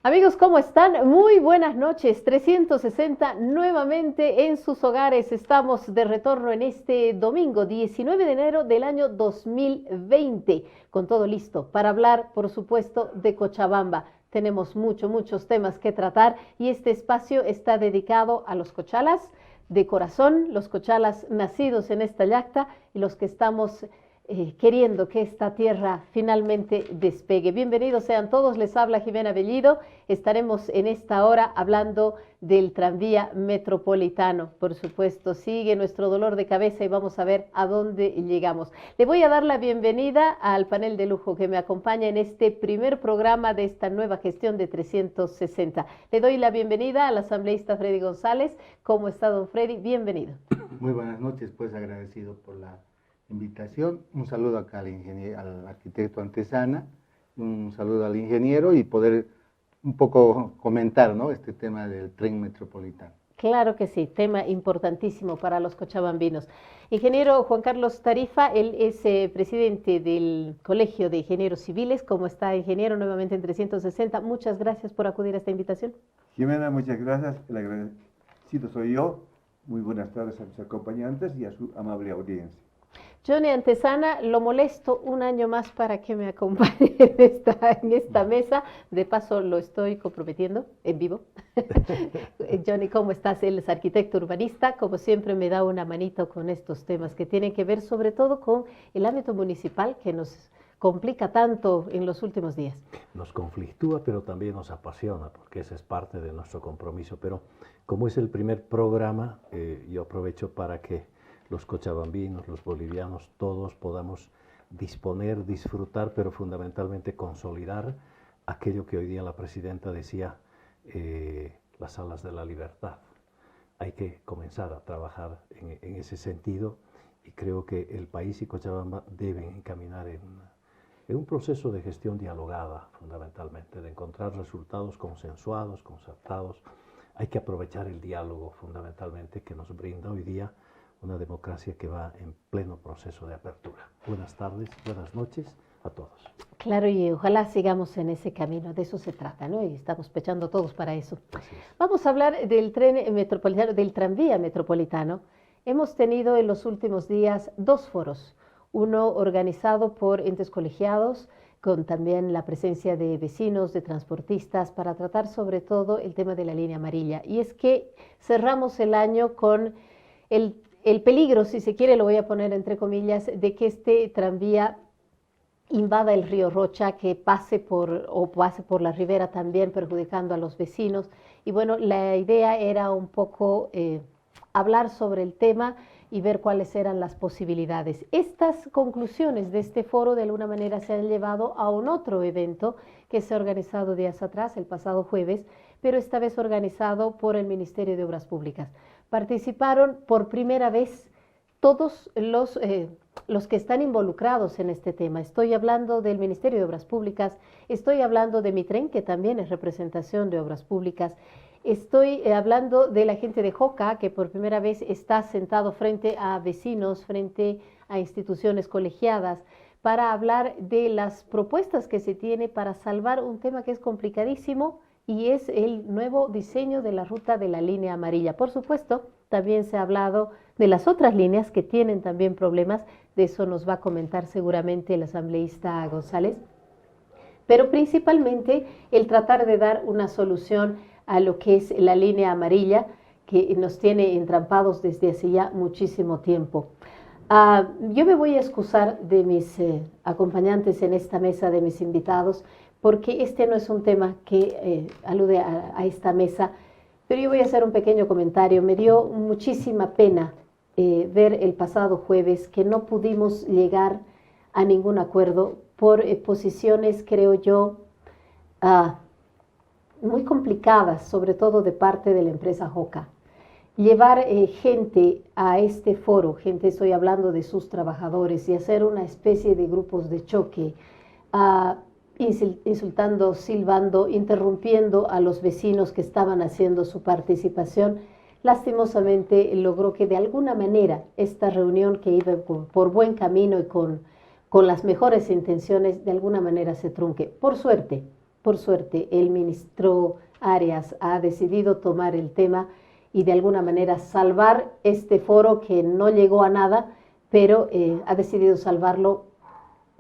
Amigos, ¿cómo están? Muy buenas noches. 360 nuevamente en sus hogares. Estamos de retorno en este domingo 19 de enero del año 2020, con todo listo para hablar, por supuesto, de Cochabamba. Tenemos muchos temas que tratar y este espacio está dedicado a los cochalas de corazón, los cochalas nacidos en esta llacta y los que estamos queriendo que esta tierra finalmente despegue. Bienvenidos sean todos, les habla Jimena Bellido. Estaremos en esta hora hablando del tranvía metropolitano. Por supuesto, sigue nuestro dolor de cabeza y vamos a ver a dónde llegamos. Le voy a dar la bienvenida al panel de lujo que me acompaña en este primer programa de esta nueva gestión de 360. Le doy la bienvenida al asambleísta Freddy González. ¿Cómo está, don Freddy? Bienvenido. Muy buenas noches, pues agradecido por la invitación. Un saludo acá al arquitecto Antesana, un saludo al ingeniero y poder un poco comentar, ¿no?, este tema del tren metropolitano. Claro que sí, tema importantísimo para los cochabambinos. Ingeniero Juan Carlos Tarifa, él es presidente del Colegio de Ingenieros Civiles. ¿Cómo está, ingeniero? Nuevamente en 360. Muchas gracias por acudir a esta invitación. Jimena, muchas gracias. El agradecido soy yo. Muy buenas tardes a mis acompañantes y a su amable audiencia. Johnny Antesana, lo molesto un año más para que me acompañe en esta mesa. De paso, lo estoy comprometiendo en vivo. Johnny, ¿cómo estás? Él es arquitecto urbanista. Como siempre, me da una manito con estos temas que tienen que ver sobre todo con el ámbito municipal que nos complica tanto en los últimos días. Nos conflictúa, pero también nos apasiona, porque ese es parte de nuestro compromiso. Pero como es el primer programa, yo aprovecho para que los cochabambinos, los bolivianos, todos podamos disponer, disfrutar, pero fundamentalmente consolidar aquello que hoy día la presidenta decía, las alas de la libertad. Hay que comenzar a trabajar en ese sentido y creo que el país y Cochabamba deben encaminar en un proceso de gestión dialogada, fundamentalmente, de encontrar resultados consensuados, concertados. Hay que aprovechar el diálogo, fundamentalmente, que nos brinda hoy día una democracia que va en pleno proceso de apertura. Buenas tardes, buenas noches a todos. Claro, y ojalá sigamos en ese camino, de eso se trata, ¿no? Y estamos pechando todos para eso. Vamos a hablar del tren metropolitano, del tranvía metropolitano. Hemos tenido en los últimos días dos foros, uno organizado por entes colegiados, con también la presencia de vecinos, de transportistas, para tratar sobre todo el tema de la línea amarilla. Y es que cerramos el año con el peligro, si se quiere, lo voy a poner entre comillas, de que este tranvía invada el río Rocha, que pase por la ribera también, perjudicando a los vecinos. Y bueno, la idea era un poco hablar sobre el tema y ver cuáles eran las posibilidades. Estas conclusiones de este foro de alguna manera se han llevado a un otro evento que se ha organizado días atrás, el pasado jueves, pero esta vez organizado por el Ministerio de Obras Públicas. Participaron por primera vez todos los que están involucrados en este tema. Estoy hablando del Ministerio de Obras Públicas, estoy hablando de Mitren, que también es representación de Obras Públicas, estoy hablando de la gente de JOCA, que por primera vez está sentado frente a vecinos, frente a instituciones colegiadas, para hablar de las propuestas que se tiene para salvar un tema que es complicadísimo, y es el nuevo diseño de la ruta de la línea amarilla. Por supuesto, también se ha hablado de las otras líneas que tienen también problemas, de eso nos va a comentar seguramente el asambleísta González, pero principalmente el tratar de dar una solución a lo que es la línea amarilla, que nos tiene entrampados desde hace ya muchísimo tiempo. Yo me voy a excusar de mis acompañantes en esta mesa, de mis invitados, porque este no es un tema que alude a esta mesa, pero yo voy a hacer un pequeño comentario. Me dio muchísima pena ver el pasado jueves que no pudimos llegar a ningún acuerdo por posiciones, creo yo, muy complicadas, sobre todo de parte de la empresa JOCA. Llevar gente a este foro, gente, estoy hablando de sus trabajadores, y hacer una especie de grupos de choque, insultando, silbando, interrumpiendo a los vecinos que estaban haciendo su participación, lastimosamente logró que de alguna manera esta reunión, que iba por buen camino y con las mejores intenciones, de alguna manera se trunque. Por suerte, por suerte, el ministro Arias ha decidido tomar el tema y de alguna manera salvar este foro que no llegó a nada, pero ha decidido salvarlo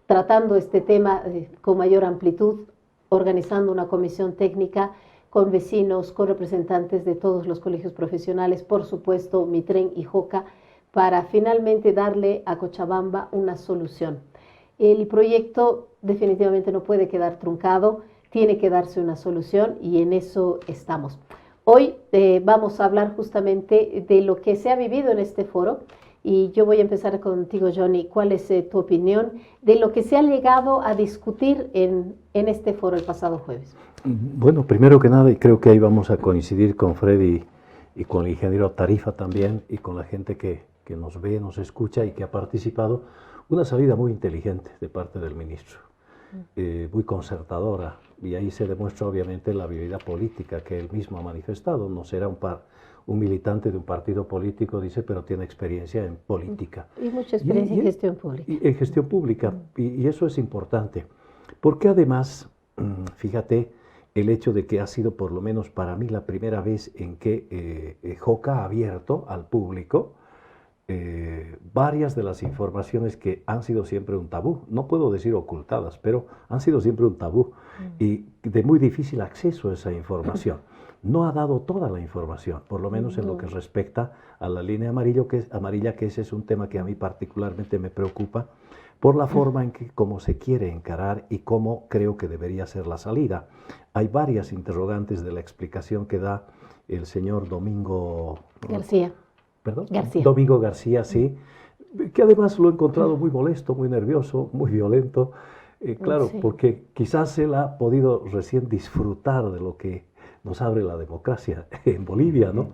tratando este tema con mayor amplitud, organizando una comisión técnica con vecinos, con representantes de todos los colegios profesionales, por supuesto, Mitren y Joca, para finalmente darle a Cochabamba una solución. El proyecto definitivamente no puede quedar truncado, tiene que darse una solución y en eso estamos. Hoy vamos a hablar justamente de lo que se ha vivido en este foro y yo voy a empezar contigo, Johnny. ¿Cuál es tu opinión de lo que se ha llegado a discutir en este foro el pasado jueves? Bueno, primero que nada, y creo que ahí vamos a coincidir con Freddy y con el ingeniero Tarifa también y con la gente que nos ve, nos escucha y que ha participado, una salida muy inteligente de parte del ministro, muy concertadora, y ahí se demuestra obviamente la habilidad política que él mismo ha manifestado. No será un militante de un partido político, dice, pero tiene experiencia en política. Y mucha experiencia en gestión pública. Y en gestión pública, y eso es importante, porque además, fíjate, el hecho de que ha sido por lo menos para mí la primera vez en que Joca ha abierto al público varias de las informaciones que han sido siempre un tabú, no puedo decir ocultadas, pero han sido siempre un tabú y de muy difícil acceso a esa información. No ha dado toda la información, por lo menos en lo que respecta a la línea amarilla, que ese es un tema que a mí particularmente me preocupa, por la forma en que cómo se quiere encarar y cómo creo que debería ser la salida. Hay varias interrogantes de la explicación que da el señor Domingo García. ¿Perdón? García. Domingo García, sí, que además lo he encontrado muy molesto, muy nervioso, muy violento, claro, sí, porque quizás él ha podido recién disfrutar de lo que nos abre la democracia en Bolivia, ¿no?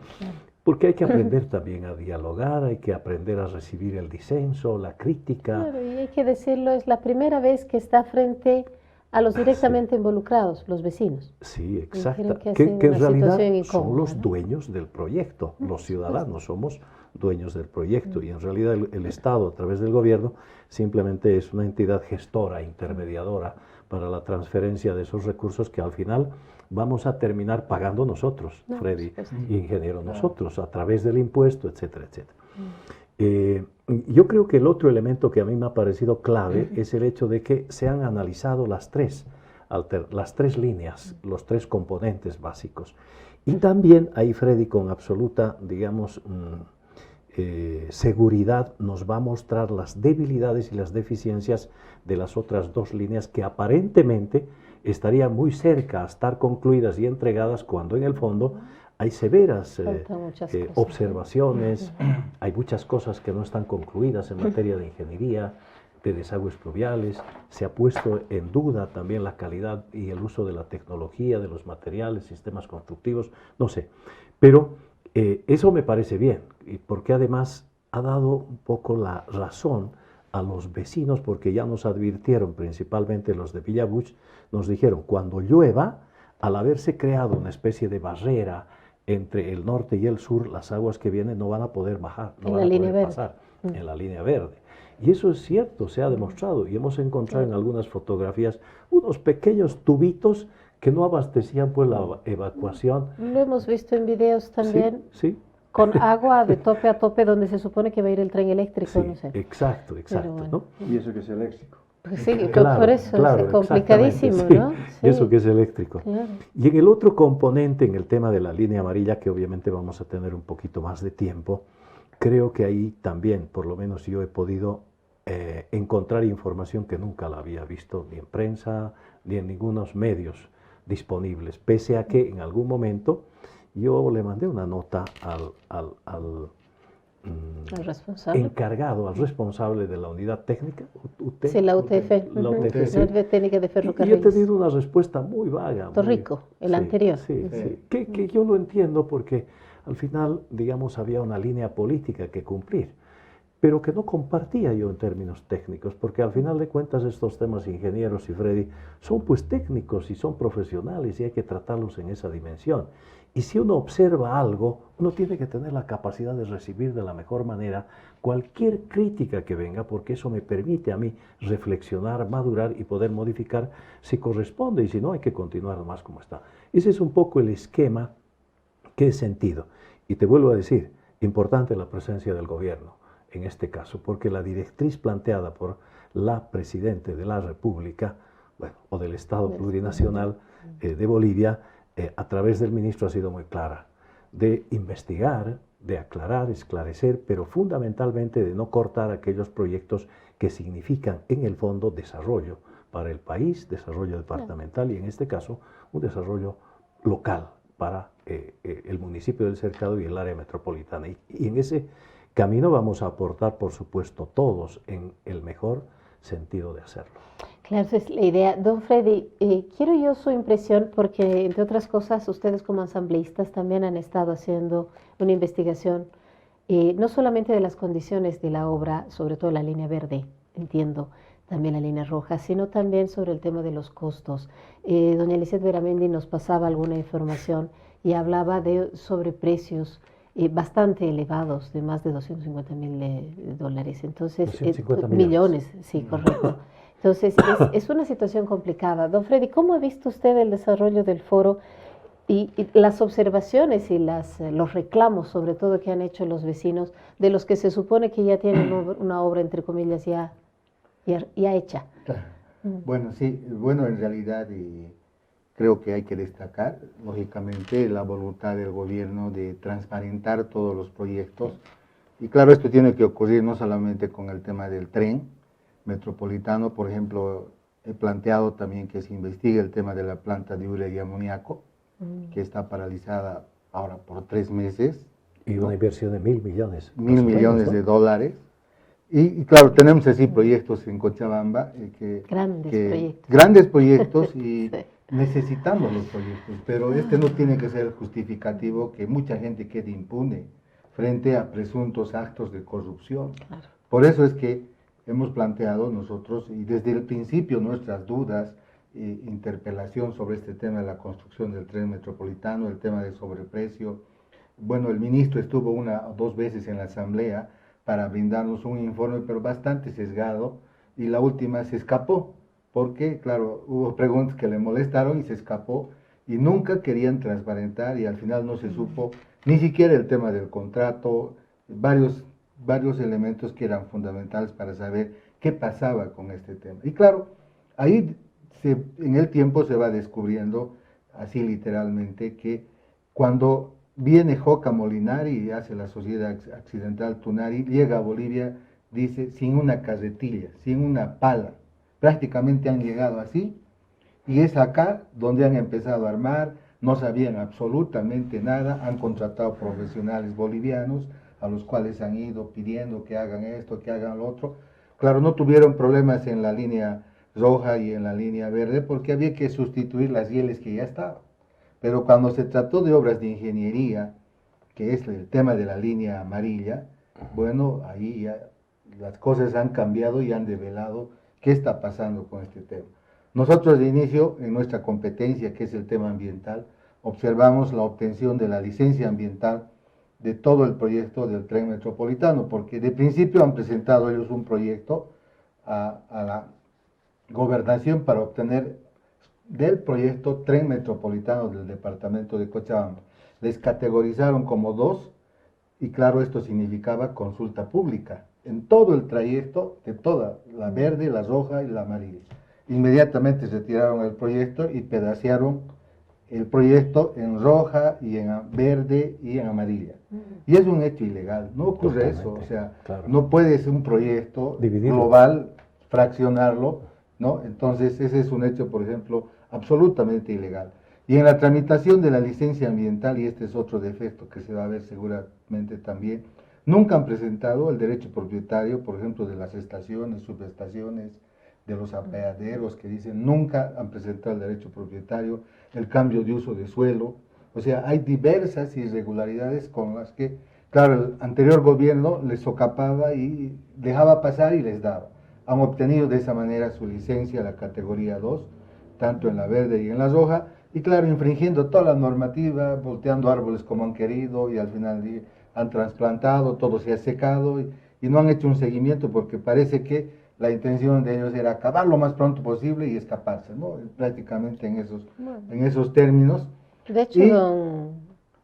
Porque hay que aprender también a dialogar, hay que aprender a recibir el disenso, la crítica. Claro, y hay que decirlo, es la primera vez que está frente a los directamente involucrados, los vecinos. Sí, exacto. Que en realidad incómoda, son los ¿no? dueños del proyecto, los ciudadanos somos dueños del proyecto y en realidad el Estado a través del gobierno simplemente es una entidad gestora, intermediadora para la transferencia de esos recursos que al final vamos a terminar pagando nosotros, Freddy, ingeniero, nosotros, a través del impuesto, etcétera, etcétera. Yo creo que el otro elemento que a mí me ha parecido clave es el hecho de que se han analizado las tres líneas, los tres componentes básicos. Y también ahí Freddy con absoluta, digamos, seguridad nos va a mostrar las debilidades y las deficiencias de las otras dos líneas que aparentemente estarían muy cerca a estar concluidas y entregadas cuando en el fondo hay severas observaciones, hay muchas cosas que no están concluidas en materia de ingeniería, de desagües pluviales, se ha puesto en duda también la calidad y el uso de la tecnología, de los materiales, sistemas constructivos, no sé, pero eso me parece bien, porque además ha dado un poco la razón a los vecinos, porque ya nos advirtieron, principalmente los de Villabuch, nos dijeron, cuando llueva, al haberse creado una especie de barrera entre el norte y el sur, las aguas que vienen no van a poder bajar, no van a poder pasar en la línea verde. Y eso es cierto, se ha demostrado, y hemos encontrado en algunas fotografías unos pequeños tubitos que no abastecían pues la evacuación. Lo hemos visto en videos también, sí. Con agua de tope a tope donde se supone que va a ir el tren eléctrico, sí, no sé. Exacto, bueno. ¿no? Y eso que es eléctrico. Pues sí, claro, por eso es complicadísimo, sí, ¿no? Sí. Eso que es eléctrico. Claro. Y en el otro componente, en el tema de la línea amarilla, que obviamente vamos a tener un poquito más de tiempo, creo que ahí también, por lo menos yo he podido encontrar información que nunca la había visto ni en prensa ni en ningunos medios disponibles, pese a que en algún momento yo le mandé una nota al responsable encargado, al responsable de la unidad técnica, sí, la UTF, la UTF, la Unidad Técnica de Ferrocarriles. Y he tenido una respuesta muy vaga. Torrico, el anterior. Sí, sí. Que yo lo entiendo porque al final, digamos, había una línea política que cumplir. pero que no compartía yo en términos técnicos, porque al final de cuentas estos temas, ingenieros y Freddy, son pues técnicos y son profesionales y hay que tratarlos en esa dimensión. Y si uno observa algo, uno tiene que tener la capacidad de recibir de la mejor manera cualquier crítica que venga, porque eso me permite a mí reflexionar, madurar y poder modificar si corresponde, y si no hay que continuar más como está. Ese es un poco el esquema que he sentido. Y te vuelvo a decir, importante la presencia del gobierno en este caso, porque la directriz planteada por la Presidenta de la República, bueno, o del Estado Plurinacional de Bolivia, a través del ministro ha sido muy clara, de investigar, de aclarar, esclarecer, pero fundamentalmente de no cortar aquellos proyectos que significan en el fondo desarrollo para el país, desarrollo departamental y en este caso un desarrollo local para el municipio del Cercado y el área metropolitana. Y en ese camino vamos a aportar, por supuesto, todos en el mejor sentido de hacerlo. Claro, esa es la idea. Don Freddy, quiero yo su impresión porque, entre otras cosas, ustedes como asambleístas también han estado haciendo una investigación, no solamente de las condiciones de la obra, sobre todo la línea verde, entiendo, también la línea roja, sino también sobre el tema de los costos. Doña Lisette Beramendi nos pasaba alguna información y hablaba de sobreprecios bastante elevados, de más de $250.000. Entonces, 250 millones, sí, correcto. Entonces, es una situación complicada. Don Freddy, ¿cómo ha visto usted el desarrollo del foro y las observaciones y los reclamos, sobre todo, que han hecho los vecinos, de los que se supone que ya tienen una obra, entre comillas, ya hecha? Bueno, sí, bueno, en realidad creo que hay que destacar, lógicamente, la voluntad del gobierno de transparentar todos los proyectos. Y claro, esto tiene que ocurrir no solamente con el tema del tren metropolitano, por ejemplo, he planteado también que se investigue el tema de la planta de urea y amoníaco, que está paralizada ahora por 3 meses. Y una inversión de 1.000 millones. 1.000 millones de dólares. Y claro, tenemos así proyectos en Cochabamba. Grandes proyectos y sí. Necesitamos los proyectos, pero este no tiene que ser el justificativo que mucha gente quede impune frente a presuntos actos de corrupción. Claro. Por eso es que hemos planteado nosotros, y desde el principio nuestras dudas, interpelación sobre este tema de la construcción del tren metropolitano, el tema del sobreprecio. Bueno, el ministro estuvo 1 o 2 veces en la asamblea para brindarnos un informe, pero bastante sesgado, y la última se escapó, porque, claro, hubo preguntas que le molestaron y se escapó, y nunca querían transparentar, y al final no se supo ni siquiera el tema del contrato, varios elementos que eran fundamentales para saber qué pasaba con este tema. Y claro, ahí en el tiempo se va descubriendo, así literalmente, que cuando viene Joca Molinari y hace la Sociedad Accidental Tunari, llega a Bolivia, dice, sin una carretilla, sin una pala. Prácticamente han llegado así, y es acá donde han empezado a armar, no sabían absolutamente nada, han contratado profesionales bolivianos, a los cuales han ido pidiendo que hagan esto, que hagan lo otro. Claro, no tuvieron problemas en la línea roja y en la línea verde, porque había que sustituir las rieles que ya estaban. Pero cuando se trató de obras de ingeniería, que es el tema de la línea amarilla, bueno, ahí ya las cosas han cambiado y han develado qué está pasando con este tema. Nosotros de inicio, en nuestra competencia, que es el tema ambiental, observamos la obtención de la licencia ambiental de todo el proyecto del tren metropolitano, porque de principio han presentado ellos un proyecto a la gobernación para obtener del proyecto tren metropolitano del departamento de Cochabamba. Les categorizaron como 2, y claro, esto significaba consulta pública en todo el trayecto de toda, la verde, la roja y la amarilla. Inmediatamente retiraron el proyecto y pedacearon el proyecto en roja y en verde y en amarilla. Y es un hecho ilegal, no ocurre eso, o sea, claro, no puedes un proyecto global fraccionarlo, ¿no? Entonces ese es un hecho, por ejemplo, absolutamente ilegal. Y en la tramitación de la licencia ambiental, y este es otro defecto que se va a ver seguramente también, nunca han presentado el derecho propietario, por ejemplo, de las estaciones, subestaciones, de los apeaderos, que dicen nunca han presentado el derecho propietario, el cambio de uso de suelo. O sea, hay diversas irregularidades con las que Claro, el anterior gobierno les socapaba y dejaba pasar y les daba. Han obtenido de esa manera su licencia, la categoría 2, tanto en la verde y en la roja, y claro, infringiendo toda la normativa, volteando árboles como han querido y al final han trasplantado, todo se ha secado y no han hecho un seguimiento porque parece que la intención de ellos era acabar lo más pronto posible y escaparse, ¿no? Prácticamente en esos términos. De hecho, Y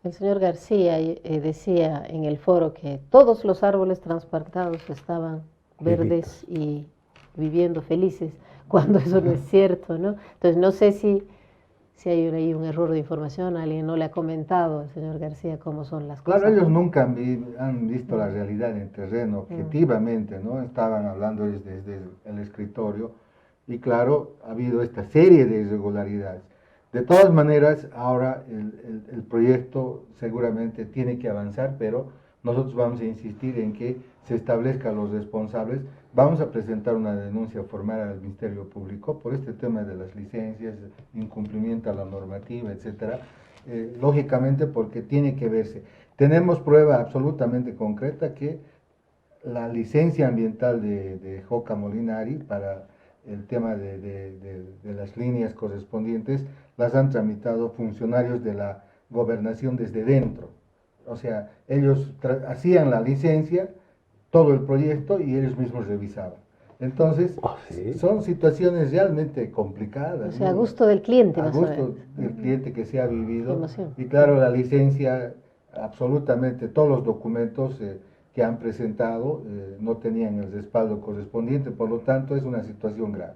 el señor García decía en el foro que todos los árboles transplantados estaban verdes y viviendo felices, cuando eso no es cierto, ¿no? Entonces, no sé si hay ahí un error de información, alguien no le ha comentado al señor García cómo son las cosas. claro, ellos nunca han visto la realidad en terreno, objetivamente, ¿no? Estaban hablando ellos desde el escritorio y claro, ha habido esta serie de irregularidades. De todas maneras, ahora el proyecto seguramente tiene que avanzar, pero nosotros vamos a insistir en que se establezcan los responsables. Vamos a presentar una denuncia formal al Ministerio Público por este tema de las licencias, incumplimiento a la normativa, etcétera. Lógicamente porque tiene que verse. Tenemos prueba absolutamente concreta que la licencia ambiental de Joca Molinari para el tema de las líneas correspondientes las han tramitado funcionarios de la gobernación desde dentro. O sea, ellos hacían la licencia, todo el proyecto y ellos mismos revisaban. Entonces, ¿sí? Son situaciones realmente complicadas. O sea, ¿no? a gusto del cliente, A más o gusto menos. del cliente que se ha vivido. Emoción. Y claro, la licencia, absolutamente todos los documentos que han presentado no tenían el respaldo correspondiente, por lo tanto es una situación grave.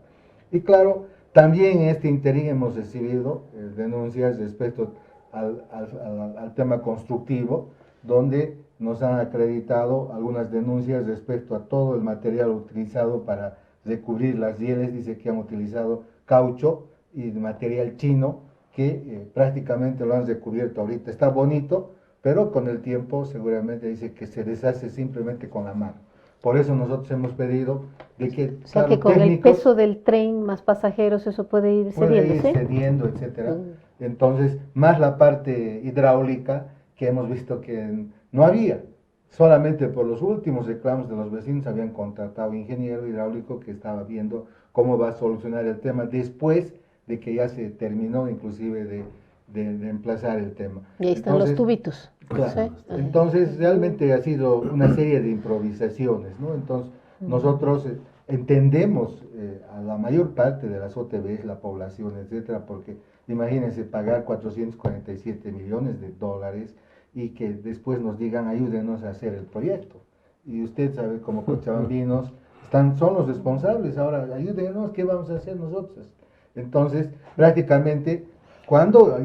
Y claro, también en este interín hemos recibido denuncias respecto al tema constructivo, donde nos han acreditado algunas denuncias respecto a todo el material utilizado para recubrir las rieles. Dice que han utilizado caucho y material chino que prácticamente lo han recubierto ahorita. Está bonito, pero con el tiempo seguramente dice que se deshace simplemente con la mano. Por eso nosotros hemos pedido de que, O sea, claro, que con el técnicos peso del tren más pasajeros eso puede ir cediendo, ir ¿sí? cediendo, etcétera. Mm. Entonces, más la parte hidráulica que hemos visto que no había. Solamente por los últimos reclamos de los vecinos habían contratado ingeniero hidráulico que estaba viendo cómo va a solucionar el tema después de que ya se terminó inclusive de emplazar el tema. Y ahí están los tubitos. Claro. ¿Sí? Entonces, realmente ha sido una serie de improvisaciones, ¿no? Entonces, nosotros entendemos a la mayor parte de las OTBs, la población, etcétera, porque imagínense pagar 447 millones de dólares y que después nos digan ayúdenos a hacer el proyecto. Y usted sabe, como cochabambinos, son los responsables, ahora ayúdenos, ¿qué vamos a hacer nosotros? Entonces, prácticamente,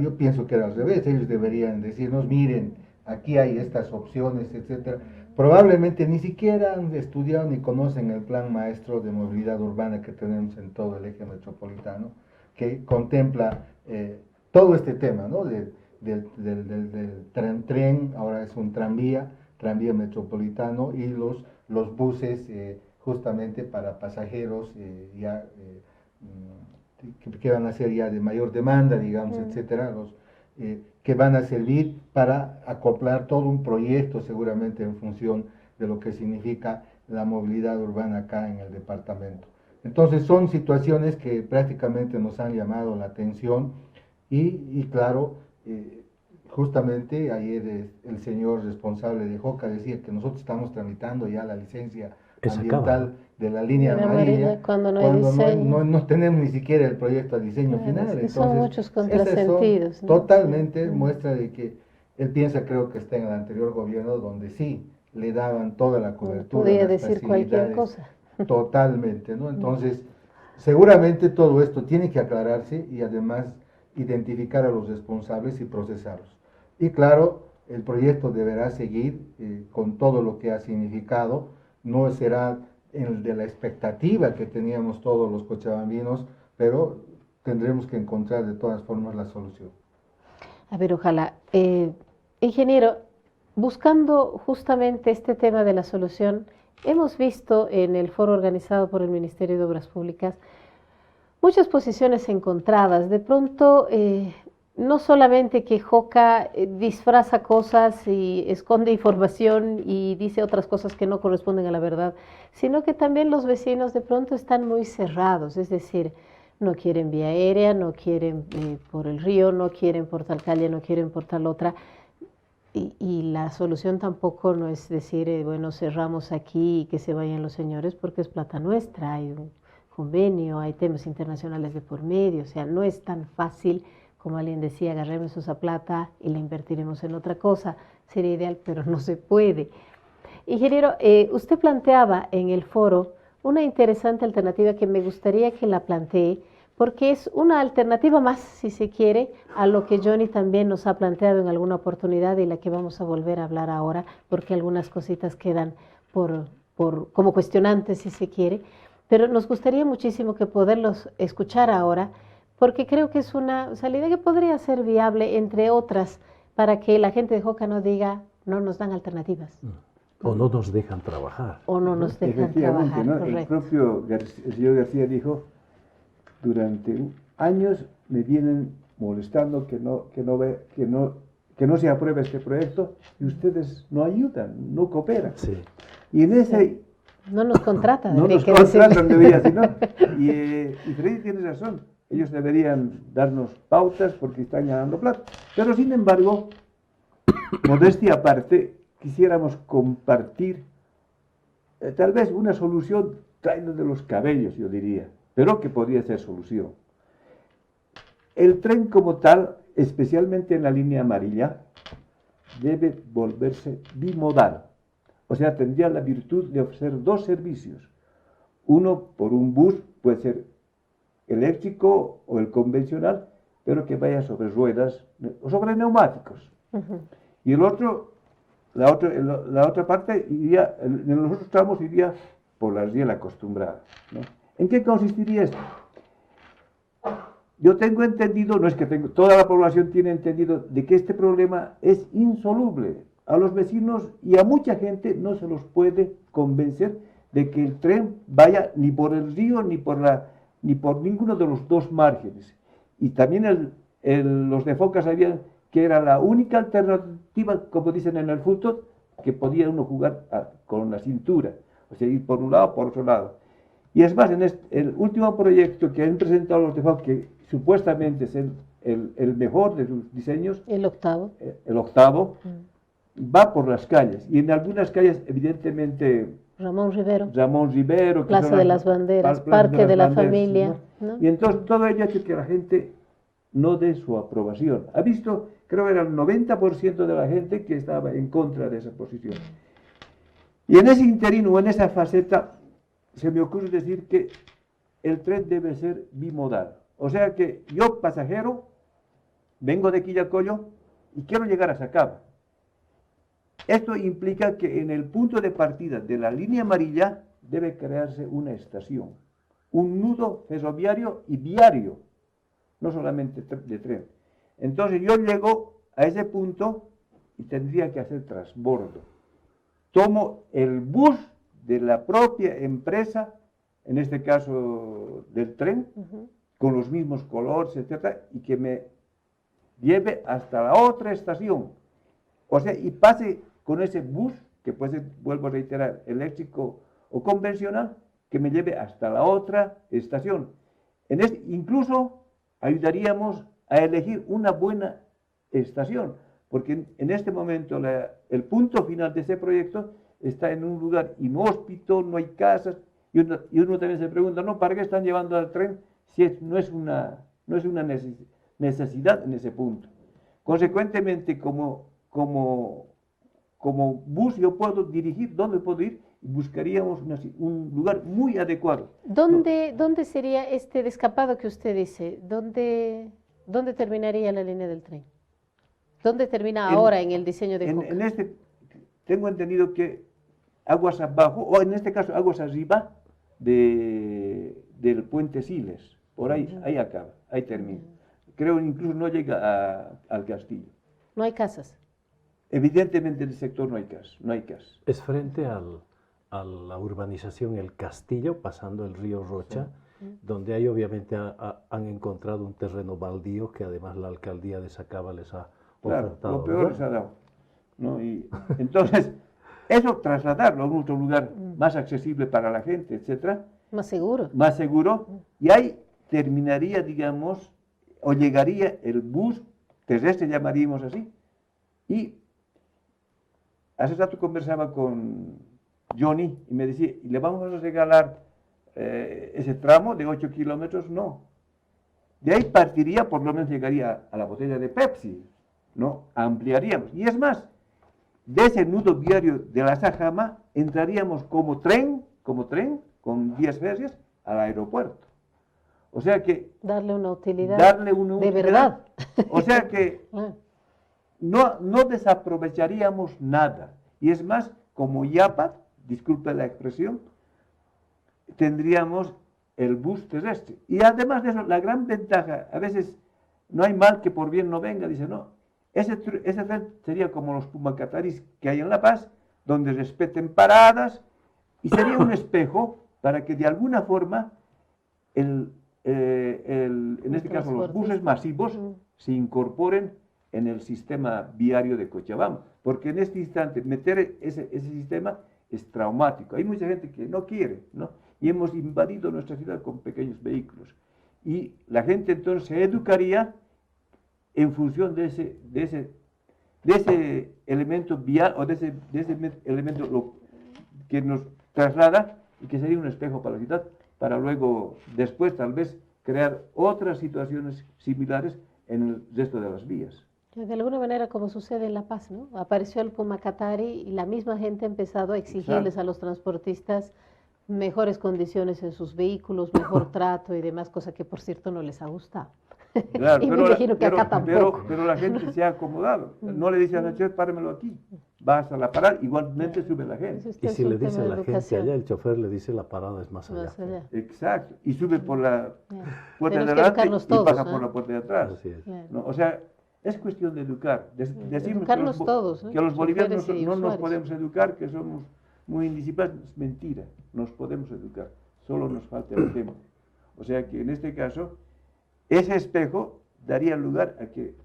yo pienso que era al revés, ellos deberían decirnos, miren, aquí hay estas opciones, etcétera. Probablemente ni siquiera han estudiado ni conocen el plan maestro de movilidad urbana que tenemos en todo el eje metropolitano, que contempla todo este tema, ¿no? Del tren, ahora es un tranvía metropolitano y los buses justamente para pasajeros que van a ser ya de mayor demanda, digamos, etcétera, que van a servir para acoplar todo un proyecto seguramente en función de lo que significa la movilidad urbana acá en el departamento. Entonces son situaciones que prácticamente nos han llamado la atención y claro, justamente ayer el señor responsable de Joca decía que nosotros estamos tramitando ya la licencia ambiental de la línea amarilla cuando no tenemos ni siquiera el proyecto a diseño final. Es que entonces, son muchos contrasentidos, ¿no? Totalmente muestra de que él piensa, creo que está en el anterior gobierno, donde sí le daban toda la cobertura. Podía decir cualquier cosa. Totalmente, ¿no? Entonces, seguramente todo esto tiene que aclararse y además identificar a los responsables y procesarlos. Y claro, el proyecto deberá seguir con todo lo que ha significado, no será el de la expectativa que teníamos todos los cochabambinos, pero tendremos que encontrar de todas formas la solución. A ver, ojalá. Ingeniero, buscando justamente este tema de la solución, hemos visto en el foro organizado por el Ministerio de Obras Públicas muchas posiciones encontradas. De pronto, no solamente que Joca disfraza cosas y esconde información y dice otras cosas que no corresponden a la verdad, sino que también los vecinos de pronto están muy cerrados, es decir, no quieren vía aérea, no quieren por el río, no quieren por tal calle, no quieren por tal otra. Y la solución tampoco no es decir, bueno, cerramos aquí y que se vayan los señores porque es plata nuestra, hay un convenio, hay temas internacionales de por medio, o sea, no es tan fácil como alguien decía, agarremos esa plata y la invertiremos en otra cosa, sería ideal, pero no se puede. Ingeniero, usted planteaba en el foro una interesante alternativa que me gustaría que la plantee, porque es una alternativa más, si se quiere, a lo que Johnny también nos ha planteado en alguna oportunidad y la que vamos a volver a hablar ahora, porque algunas cositas quedan como cuestionantes, si se quiere, pero nos gustaría muchísimo que poderlos escuchar ahora, porque creo que es una salida que podría ser viable, entre otras, para que la gente de Joca no diga, no nos dan alternativas. O no nos dejan trabajar. O no nos dejan Efectivamente, trabajar, ¿no? El correcto. propio el señor García dijo, durante años me vienen molestando que no se apruebe este proyecto y ustedes no ayudan, no cooperan. Sí. Y en ese... No nos contrata, No debería nos que decirle. contratan, debería decir, ¿no? Y Freddy tiene razón. Ellos deberían darnos pautas porque están ganando plata. Pero sin embargo, modestia aparte, quisiéramos compartir tal vez una solución traído de los cabellos, yo diría, pero que podría ser solución. El tren como tal, especialmente en la línea amarilla, debe volverse bimodal. O sea, tendría la virtud de ofrecer dos servicios. Uno por un bus, puede ser eléctrico o el convencional, pero que vaya sobre ruedas o sobre neumáticos. Y el otro, la otra parte iría, en los otros tramos iría por la riel acostumbrada, ¿no? ¿En qué consistiría esto? Yo tengo entendido, no es que toda la población tiene entendido de que este problema es insoluble. A los vecinos y a mucha gente no se los puede convencer de que el tren vaya ni por el río ni por ninguno de los dos márgenes. Y también los de Foca sabían que era la única alternativa, como dicen en el fútbol, que podía uno jugar con la cintura, o sea, ir por un lado o por otro lado. Y es más, en el último proyecto que han presentado los de Foca, que supuestamente es el mejor de sus diseños, El octavo. el octavo, va por las calles, y en algunas calles, evidentemente, Ramón Rivero. que Plaza son de las Banderas, Plaza Parque de la Banderas, Familia, ¿no? ¿no? Y entonces todo ello hace que la gente no dé su aprobación. Ha visto, creo que era el 90% de la gente que estaba en contra de esa posición. Y en ese interino, en esa faceta, se me ocurre decir que el tren debe ser bimodal. O sea que yo, pasajero, vengo de Quillacollo y quiero llegar a Sacaba. Esto implica que en el punto de partida de la línea amarilla debe crearse una estación, un nudo ferroviario y viario, no solamente de tren. Entonces yo llego a ese punto y tendría que hacer transbordo. Tomo el bus de la propia empresa, en este caso del tren, con los mismos colores, etcétera, y que me lleve hasta la otra estación. O sea, y pase con ese bus, que puede ser, vuelvo a reiterar, eléctrico o convencional, que me lleve hasta la otra estación. Incluso ayudaríamos a elegir una buena estación, porque en este momento el punto final de ese proyecto está en un lugar inhóspito, no hay casas, y uno también se pregunta, ¿no? ¿Para qué están llevando al tren si no es una necesidad en ese punto? Consecuentemente, como bus yo puedo dirigir, ¿dónde puedo ir? Buscaríamos un lugar muy adecuado. ¿Dónde sería este descapado que usted dice? ¿Dónde terminaría la línea del tren? ¿Dónde termina ahora en el diseño de Joca? Tengo entendido que aguas abajo, o en este caso aguas arriba del puente Siles, por ahí acaba, ahí termina. Creo incluso no llega al castillo. No hay casas. Evidentemente en el sector no hay casa. Es frente a la urbanización El Castillo, pasando el río Rocha, donde ahí obviamente han encontrado un terreno baldío que además la alcaldía de Sacaba les ha Claro, ofertado. lo peor ¿verdad? les ha dado, ¿no? Y entonces, eso trasladarlo a un otro lugar más accesible para la gente, etcétera, Más seguro. más seguro, y ahí terminaría, digamos, o llegaría el bus terrestre, llamaríamos así, y hace rato conversaba con Johnny y me decía, ¿y le vamos a regalar ese tramo de 8 kilómetros? No. De ahí partiría, por lo menos llegaría a la botella de Pepsi, ¿no? Ampliaríamos. Y es más, de ese nudo viario de la Sajama entraríamos como tren, con vías férreas, al aeropuerto. O sea que Darle una utilidad. darle una de utilidad. verdad. O sea que Ah, no desaprovecharíamos nada. Y es más, como Yapa, disculpe la expresión, tendríamos el bus terrestre. Y además de eso, la gran ventaja, a veces no hay mal que por bien no venga, dice, no, ese tren sería como los Pumacataris que hay en La Paz, donde respeten paradas, y sería un espejo para que de alguna forma, en este caso los buses masivos, se incorporen en el sistema viario de Cochabamba, porque en este instante meter ese sistema es traumático. Hay mucha gente que no quiere, ¿no? Y hemos invadido nuestra ciudad con pequeños vehículos. Y la gente entonces se educaría en función de ese elemento vial o de ese elemento que nos traslada y que sería un espejo para la ciudad, para luego, después tal vez, crear otras situaciones similares en el resto de las vías. De alguna manera, como sucede en La Paz, ¿no? Apareció el Pumacatari y la misma gente ha empezado a exigirles a los transportistas mejores condiciones en sus vehículos, mejor trato y demás, cosa que por cierto no les ha gustado. Claro, y me imagino que acá tampoco. pero la gente se ha acomodado. No le dice a la chef, páramelo aquí. Vas a la parada, igualmente sube la gente. Eso Y es si un le tema dice a de la gente educación. allá, el chofer le dice la parada es más allá. Más allá. Exacto. Y sube por la puerta de Tenemos que adelante educarnos y todos, baja ¿no? por la puerta de atrás. Así es. Claro. ¿No? O sea, es cuestión de educar. Decimos Educarnos que todos, ¿no? que los bolivianos Choferes y no nos usuarios. podemos educar, que somos muy indisciplinados. Es mentira. Nos podemos educar. Solo nos falta el tiempo. O sea que en este caso, ese espejo daría lugar a que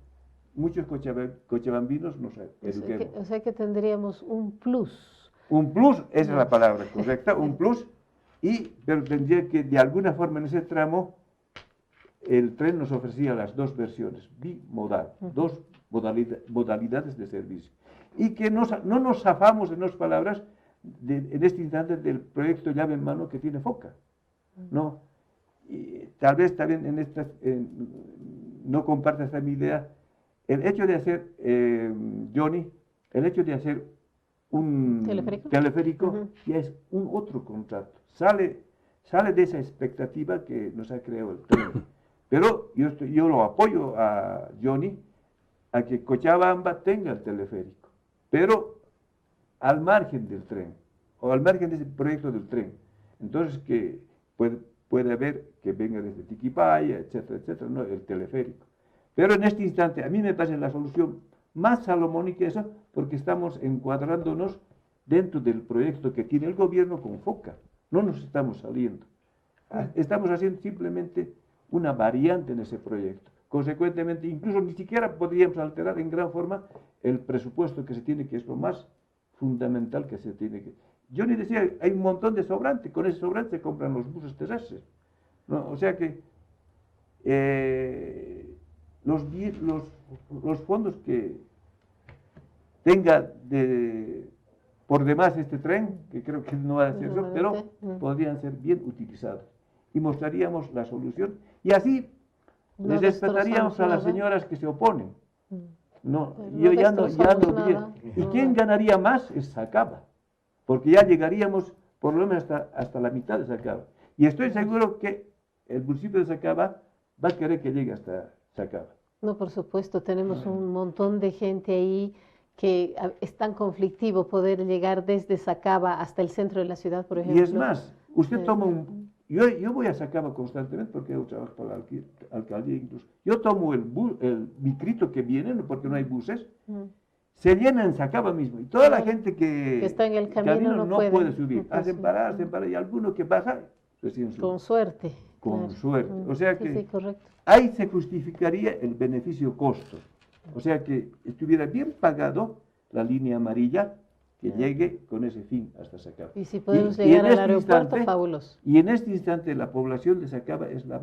muchos cochabambinos nos eduquemos. O sea que tendríamos un plus. Un plus, esa es la palabra correcta, un plus, pero tendría que de alguna forma en ese tramo el tren nos ofrecía las dos versiones, bimodal, dos modalidades de servicio. Y que no nos zafamos, en otras palabras, en este instante del proyecto llave en mano que tiene FOCA. ¿No? Y tal vez también no comparta esta mi idea. El hecho de hacer, Johnny, el hecho de hacer un teleférico ya es un otro contrato. Sale de esa expectativa que nos ha creado el tren. Pero yo lo apoyo a Johnny a que Cochabamba tenga el teleférico, pero al margen del tren, o al margen de ese proyecto del tren. Entonces que puede haber que venga desde Tiquipaya, etcétera, etcétera, ¿no? El teleférico. Pero en este instante, a mí me parece la solución más salomónica esa, porque estamos encuadrándonos dentro del proyecto que tiene el gobierno con FOCA. No nos estamos saliendo. Estamos haciendo simplemente una variante en ese proyecto. Consecuentemente, incluso ni siquiera podríamos alterar en gran forma el presupuesto que se tiene, que es lo más fundamental que se tiene que... Yo ni decía, hay un montón de sobrante, con ese sobrante se compran los buses terrestres, ¿no? O sea que los fondos que tenga por demás este tren, que creo que no va a ser eso, pero podrían ser bien utilizados. Y mostraríamos la solución. Y así les respetaríamos a las señoras que se oponen. No, yo ya no bien. ¿Y quién ganaría más? Es Sacaba. Porque ya llegaríamos por lo menos hasta la mitad de Sacaba. Y estoy seguro que el municipio de Sacaba va a querer que llegue hasta Sacaba. No, por supuesto, tenemos un montón de gente ahí que es tan conflictivo poder llegar desde Sacaba hasta el centro de la ciudad, por ejemplo. Y es más, usted toma un... Yo voy a Sacaba constantemente porque yo trabajo para la alcaldía incluso. Yo tomo el micrito que viene, porque no hay buses, se llena en Sacaba mismo. Y toda la gente que está en el camino no puede subir. No puede hacen parar, y alguno que baja, recién sube. Con suerte. con Claro. suerte. O sea Sí, que sí, correcto. ahí se justificaría el beneficio-costo. O sea que estuviera bien pagado la línea amarilla que llegue con ese fin hasta Sacaba. Y si podemos Y llegar en al este aeropuerto, instante- fabuloso. Y en este instante la población de Sacaba es la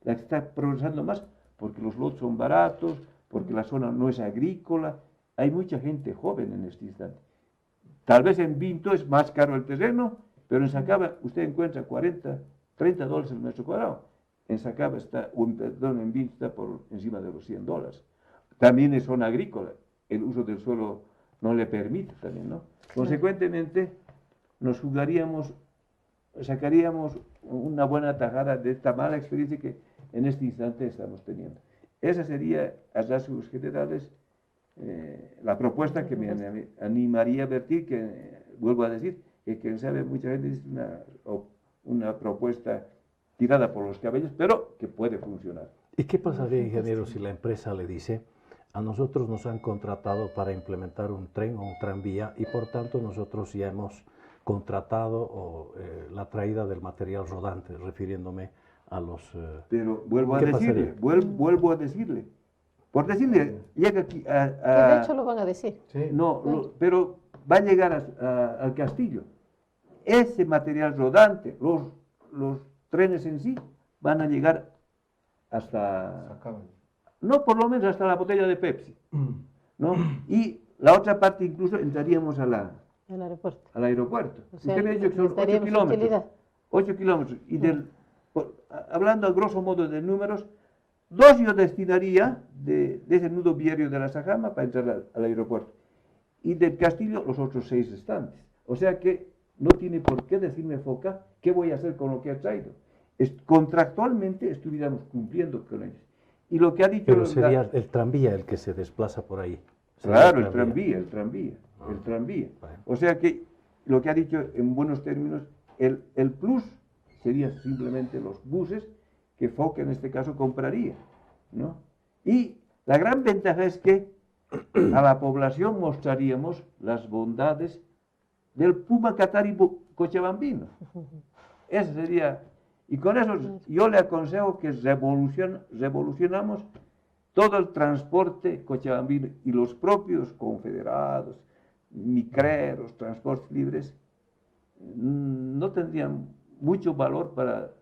que está progresando más, porque los lotes son baratos, porque la zona no es agrícola. Hay mucha gente joven en este instante. Tal vez en Vinto es más caro el terreno, pero en Sacaba usted encuentra 40, 30 dólares el metro cuadrado. En Sacaba está, en Vinto está por encima de los 100 dólares. También es zona agrícola, el uso del suelo no le permite también, ¿no? Consecuentemente, nos sacaríamos una buena tajada de esta mala experiencia que en este instante estamos teniendo. Esa sería, a rasgos generales, la propuesta que me animaría a vertir, que vuelvo a decir, que quien sabe, mucha gente dice una propuesta tirada por los cabellos, pero que puede funcionar. ¿Y qué pasaría, ingeniero, si la empresa le dice, a nosotros nos han contratado para implementar un tren o un tranvía y por tanto nosotros ya hemos contratado la traída del material rodante, refiriéndome a los... Pero vuelvo a ¿qué decirle, pasaría? vuelvo a decirle, por decirle, llega aquí Que de hecho lo van a decir. no, pero va a llegar al castillo. Ese material rodante, los trenes en sí, van a llegar hasta, no por lo menos hasta la botella de Pepsi, ¿no? Y la otra parte incluso entraríamos El aeropuerto. al aeropuerto. O sea, Usted me ha dicho que son 8 necesitaríamos kilómetros. utilidad. 8 kilómetros. Y hablando a grosso modo de números, 2 yo destinaría de ese nudo viario de la Sajama para entrar al aeropuerto. Y del castillo los otros 6 restantes. O sea que no tiene por qué decirme Foca qué voy a hacer con lo que ha traído. Contractualmente estuviéramos cumpliendo con ellos. Y lo que ha dicho... Pero sería el tranvía el que se desplaza por ahí. Claro, el tranvía. Bueno. O sea que lo que ha dicho en buenos términos, el plus sería simplemente los buses que Foca en este caso compraría, ¿no? Y la gran ventaja es que a la población mostraríamos las bondades del Puma Qatari cochabambino. Ese sería... Y con eso yo le aconsejo que revolucionamos todo el transporte cochabambino y los propios confederados, micreros, transportes libres, no tendrían mucho valor para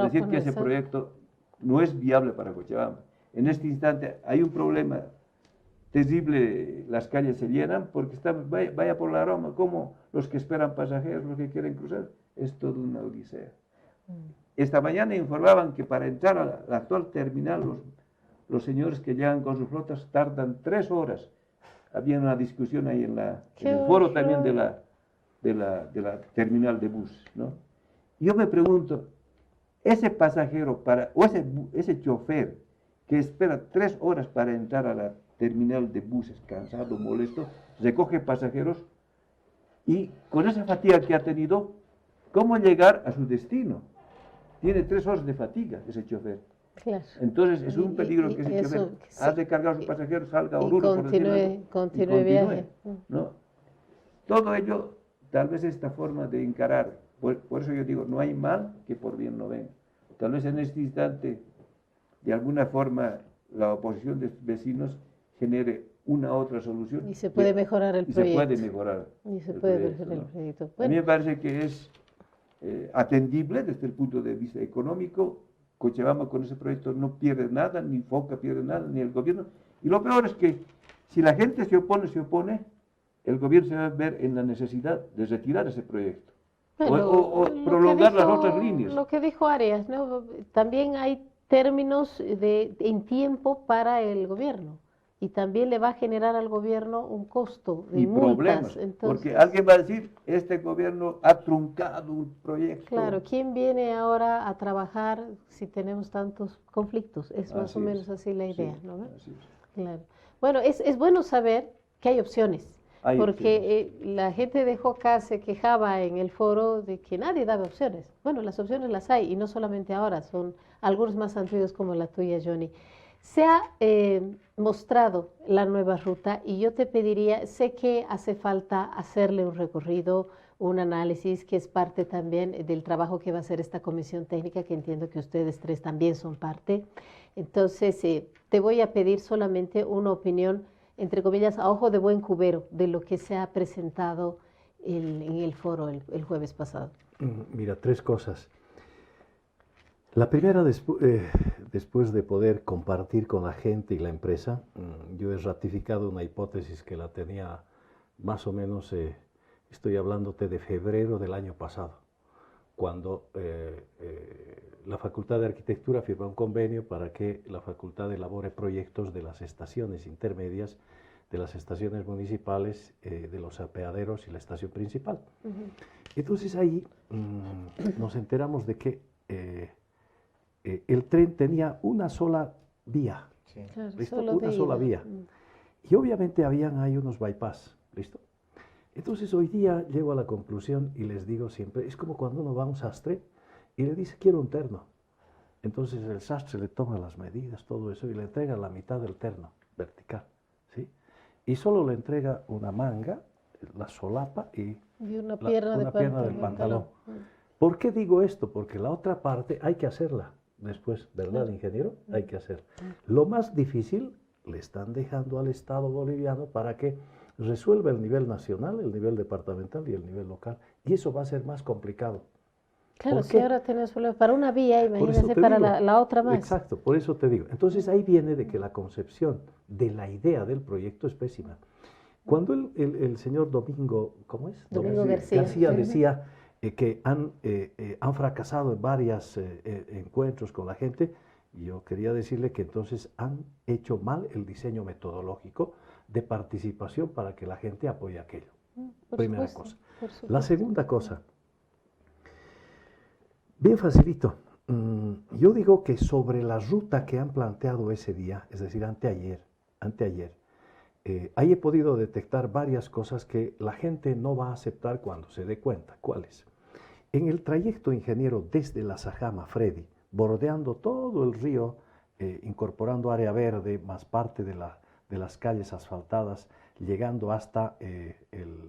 decir que ese proyecto no es viable para Cochabamba. En este instante hay un problema terrible, las calles se llenan porque vaya por la Roma, como los que esperan pasajeros, los que quieren cruzar, es toda una odisea. Esta mañana informaban que para entrar a la actual terminal los señores que llegan con sus flotas tardan 3 horas. Había una discusión ahí en el foro también de la terminal de bus, ¿no? Yo me pregunto, ese pasajero o ese chofer que espera 3 horas para entrar a la terminal de buses, cansado, molesto, recoge pasajeros y con esa fatiga que ha tenido, ¿cómo llegar a su destino? Tiene 3 horas de fatiga ese chofer. Claro. Entonces es un peligro que ese chofer hace cargar a sus pasajeros, salga a Oruro, continúe viaje. ¿no? Todo ello, tal vez esta forma de encarar, por eso yo digo, no hay mal que por bien no venga. Tal vez en este instante, de alguna forma, la oposición de vecinos genere una otra solución. Y se puede mejorar el proyecto. Y se puede mejorar el proyecto. A mí me parece que es atendible desde el punto de vista económico. Cochabamba con ese proyecto no pierde nada, ni Foca pierde nada, ni el gobierno. Y lo peor es que si la gente se opone, el gobierno se va a ver en la necesidad de retirar ese proyecto. Bueno, o prolongar las otras líneas. Lo que dijo Arias, ¿no? También hay términos en tiempo para el gobierno. Y también le va a generar al gobierno un costo de y multas. Problemas, Entonces, porque alguien va a decir, este gobierno ha truncado un proyecto. Claro, ¿quién viene ahora a trabajar si tenemos tantos conflictos? Es más o menos así la idea, sí, ¿no? Así es. Claro. Bueno, es bueno saber que hay opciones, porque la gente de Joca se quejaba en el foro de que nadie daba opciones. Bueno, las opciones las hay, y no solamente ahora, son algunos más antiguos como la tuya, Johnny. Se ha mostrado la nueva ruta y yo te pediría, sé que hace falta hacerle un recorrido un análisis que es parte también del trabajo que va a hacer esta comisión técnica, que entiendo que ustedes tres también son parte. Entonces, te voy a pedir solamente una opinión, entre comillas, a ojo de buen cubero, de lo que se ha presentado en el foro el jueves pasado. Mira, tres cosas. La primera, después de poder compartir con la gente y la empresa, yo he ratificado una hipótesis que la tenía más o menos, estoy hablándote de febrero del año pasado, cuando la Facultad de Arquitectura firmó un convenio para que la facultad elabore proyectos de las estaciones intermedias, de las estaciones municipales, de los apeaderos y la estación principal. Entonces ahí nos enteramos de que el tren tenía una sola vía, Sí. Claro, ¿listo? solo Una de sola ida. vía. Y obviamente habían ahí unos bypass, ¿listo? Entonces hoy día llego a la conclusión y les digo siempre, es como cuando uno va a un sastre y le dice, quiero un terno. Entonces el sastre le toma las medidas, todo eso, y le entrega la mitad del terno, vertical, ¿sí? Y solo le entrega una manga, la solapa y una pierna, una pierna del pantalón. Mm. ¿Por qué digo esto? Porque la otra parte hay que hacerla después, ¿verdad, Claro. ingeniero? Hay que hacerla. Lo más difícil le están dejando al Estado boliviano para que resuelva el nivel nacional, el nivel departamental y el nivel local. Y eso va a ser más complicado. Claro, ¿Por si qué? ahora tenemos problemas para una vía, Por eso imagínense te para digo. la otra más. Exacto, por eso te digo. Entonces ahí viene de que la concepción de la idea del proyecto es pésima. Cuando el señor Domingo, ¿cómo es? Domingo García. Decía que han fracasado en varios encuentros con la gente, yo quería decirle que entonces han hecho mal el diseño metodológico de participación para que la gente apoye aquello. Por Primera supuesto, cosa. por La supuesto. segunda cosa, bien facilito. Yo digo que sobre la ruta que han planteado ese día, es decir, anteayer, ahí he podido detectar varias cosas que la gente no va a aceptar cuando se dé cuenta. ¿Cuáles? En el trayecto, ingeniero, desde la Sajama, Freddy, bordeando todo el río, incorporando área verde, más parte de las calles asfaltadas, llegando hasta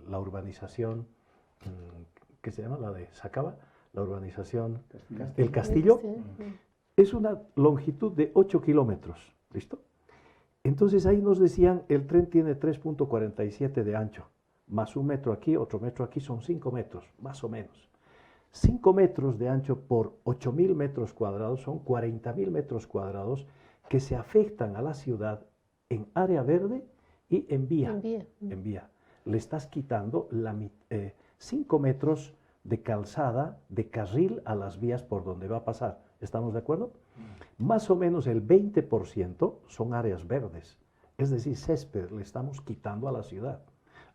la urbanización, ¿qué se llama? La de Sacaba, la urbanización, el Castillo. Es una longitud de 8 kilómetros, ¿listo? Entonces ahí nos decían, el tren tiene 3.47 de ancho, más un metro aquí, otro metro aquí, son 5 metros, más o menos. 5 metros de ancho por 8.000 metros cuadrados son 40.000 metros cuadrados que se afectan a la ciudad en área verde y en vía. En vía. Le estás quitando 5 metros de calzada, de carril a las vías por donde va a pasar. ¿Estamos de acuerdo? Más o menos el 20% son áreas verdes, es decir, césped le estamos quitando a la ciudad.